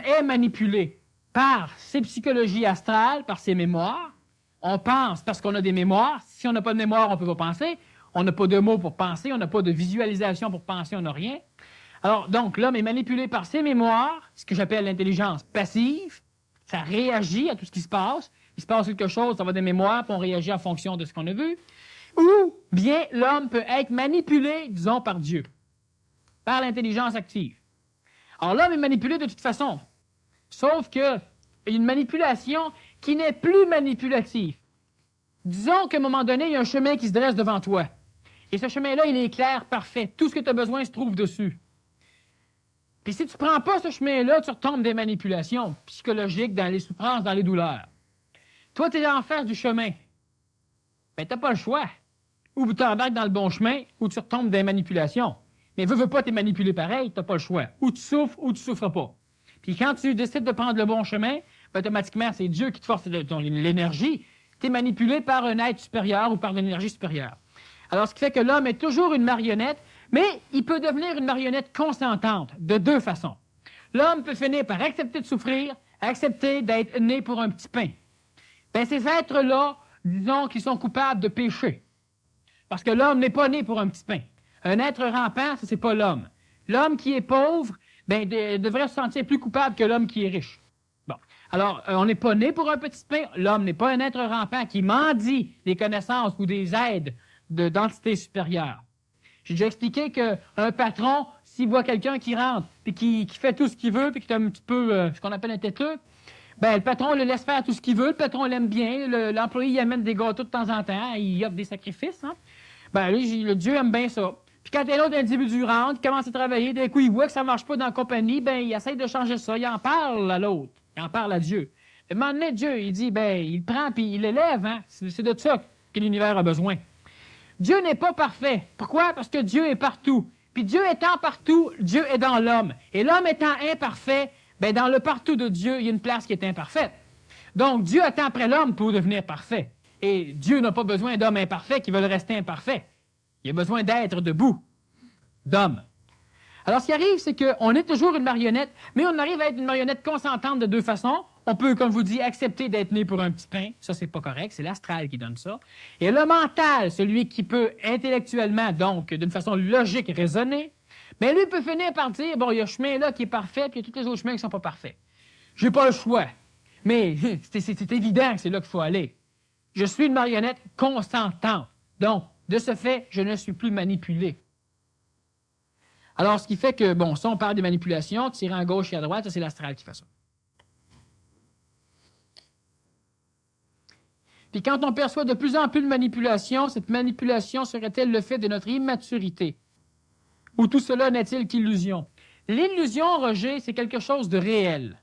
est manipulé par ses psychologies astrales, par ses mémoires. On pense parce qu'on a des mémoires. Si on n'a pas de mémoire, on ne peut pas penser. On n'a pas de mots pour penser. On n'a pas de visualisation pour penser. On n'a rien. Alors, donc, l'homme est manipulé par ses mémoires, ce que j'appelle l'intelligence passive. Ça réagit à tout ce qui se passe. Il se passe quelque chose, ça va des mémoires, puis on réagit en fonction de ce qu'on a vu. Ou bien l'homme peut être manipulé, disons, par Dieu, par l'intelligence active. Alors, l'homme est manipulé de toute façon. Sauf qu'il y a une manipulation qui n'est plus manipulative. Disons qu'à un moment donné, il y a un chemin qui se dresse devant toi. Et ce chemin-là, il est clair, parfait. Tout ce que tu as besoin se trouve dessus. Puis si tu ne prends pas ce chemin-là, tu retombes des manipulations psychologiques, dans les souffrances, dans les douleurs. Toi, tu es en face du chemin. Ben, tu n'as pas le choix. Ou tu embarques dans le bon chemin, ou tu retombes des manipulations. Mais veux pas, t'es manipulé pareil, tu n'as pas le choix. Ou tu souffres, ou tu ne souffres pas. Puis quand tu décides de prendre le bon chemin, ben, automatiquement, c'est Dieu qui te force l'énergie. Tu es manipulé par un être supérieur ou par l'énergie supérieure. Alors, ce qui fait que l'homme est toujours une marionnette, mais il peut devenir une marionnette consentante de deux façons. L'homme peut finir par accepter de souffrir, accepter d'être né pour un petit pain. Bien, ces êtres-là, disons qu'ils sont coupables de péché. Parce que l'homme n'est pas né pour un petit pain. Un être rampant, ça, c'est pas l'homme. L'homme qui est pauvre, bien, devrait se sentir plus coupable que l'homme qui est riche. Bon. Alors, on n'est pas né pour un petit pain. L'homme n'est pas un être rampant qui mendie des connaissances ou des aides d'entités supérieures. J'ai déjà expliqué qu'un patron, s'il voit quelqu'un qui rentre, puis qui fait tout ce qu'il veut, puis qui est un petit peu ce qu'on appelle un têteux, ben, le patron le laisse faire tout ce qu'il veut, le patron l'aime bien, l'employé il amène des gâteaux de temps en temps, il offre des sacrifices. Hein? Ben, lui, le Dieu aime bien ça. Puis quand un autre individu rentre, il commence à travailler, d'un coup, il voit que ça ne marche pas dans la compagnie, ben, il essaie de changer ça, il en parle à l'autre, il en parle à Dieu. À un moment donné, Dieu, il dit, ben, il prend puis il l'élève, hein? C'est de ça que l'univers a besoin. Dieu n'est pas parfait. Pourquoi? Parce que Dieu est partout. Puis Dieu étant partout, Dieu est dans l'homme. Et l'homme étant imparfait, bien, dans le partout de Dieu, il y a une place qui est imparfaite. Donc, Dieu attend après l'homme pour devenir parfait. Et Dieu n'a pas besoin d'hommes imparfaits qui veulent rester imparfaits. Il a besoin d'êtres debout, d'hommes. Alors, ce qui arrive, c'est qu'on est toujours une marionnette, mais on arrive à être une marionnette consentante de deux façons. On peut, comme je vous dis, accepter d'être né pour un petit pain. Ça, c'est pas correct. C'est l'astral qui donne ça. Et le mental, celui qui peut intellectuellement, donc, d'une façon logique, raisonner, mais lui peut finir par dire, bon, il y a ce chemin-là qui est parfait, puis il y a tous les autres chemins qui ne sont pas parfaits. J'ai pas le choix. Mais c'est évident que c'est là qu'il faut aller. Je suis une marionnette consentante. Donc, de ce fait, je ne suis plus manipulé. Alors, ce qui fait que, bon, ça, on parle des manipulations, tirer à gauche et à droite, ça, c'est l'astral qui fait ça. Puis quand on perçoit de plus en plus de manipulation, cette manipulation serait-elle le fait de notre immaturité? Ou tout cela n'est-il qu'illusion? L'illusion, Roger, c'est quelque chose de réel.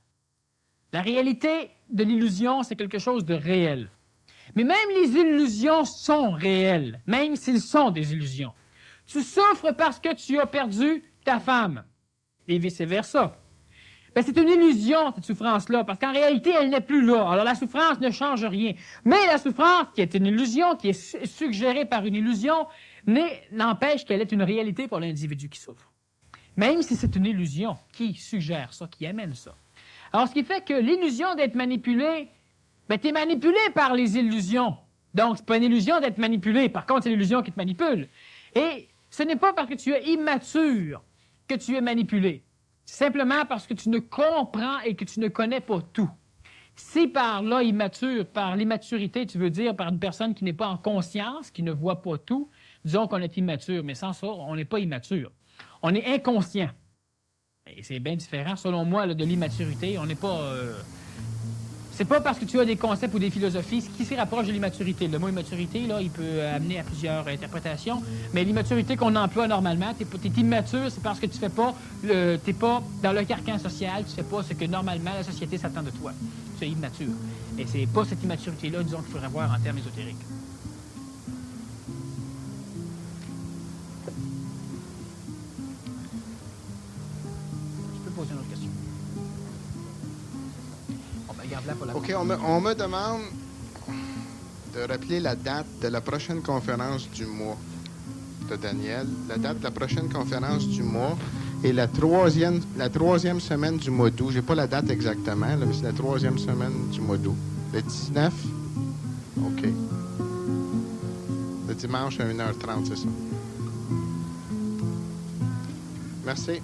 La réalité de l'illusion, c'est quelque chose de réel. Mais même les illusions sont réelles, même s'ils sont des illusions. Tu souffres parce que tu as perdu ta femme, et vice-versa. Ben, c'est une illusion, cette souffrance-là, parce qu'en réalité, elle n'est plus là. Alors, la souffrance ne change rien. Mais la souffrance, qui est une illusion, qui est suggérée par une illusion, n'empêche qu'elle est une réalité pour l'individu qui souffre. Même si c'est une illusion qui suggère ça, qui amène ça. Alors, ce qui fait que l'illusion d'être manipulé, ben, tu es manipulé par les illusions. Donc, c'est pas une illusion d'être manipulé. Par contre, c'est l'illusion qui te manipule. Et ce n'est pas parce que tu es immature que tu es manipulé. C'est simplement parce que tu ne comprends et que tu ne connais pas tout. Si par là, immature, par l'immaturité, tu veux dire par une personne qui n'est pas en conscience, qui ne voit pas tout, disons qu'on est immature. Mais sans ça, on n'est pas immature. On est inconscient. Et c'est bien différent, selon moi, là, de l'immaturité. On n'est pas... C'est pas parce que tu as des concepts ou des philosophies qui s'y rapprochent de l'immaturité. Le mot immaturité, là, il peut amener à plusieurs interprétations, mais l'immaturité qu'on emploie normalement, t'es immature, c'est parce que tu fais pas, t'es pas dans le carcan social, tu fais pas ce que normalement la société s'attend de toi. Tu es immature. Et c'est pas cette immaturité-là, disons, qu'il faudrait voir en termes ésotériques. Je peux poser une autre question. OK, on me demande de rappeler la date de la prochaine conférence du mois. Pasteur Daniel. La date de la prochaine conférence du mois est la troisième semaine du mois d'août. Je n'ai pas la date exactement, là, mais c'est la troisième semaine du mois d'août. Le 19? OK. Le dimanche à 1h30, c'est ça. Merci.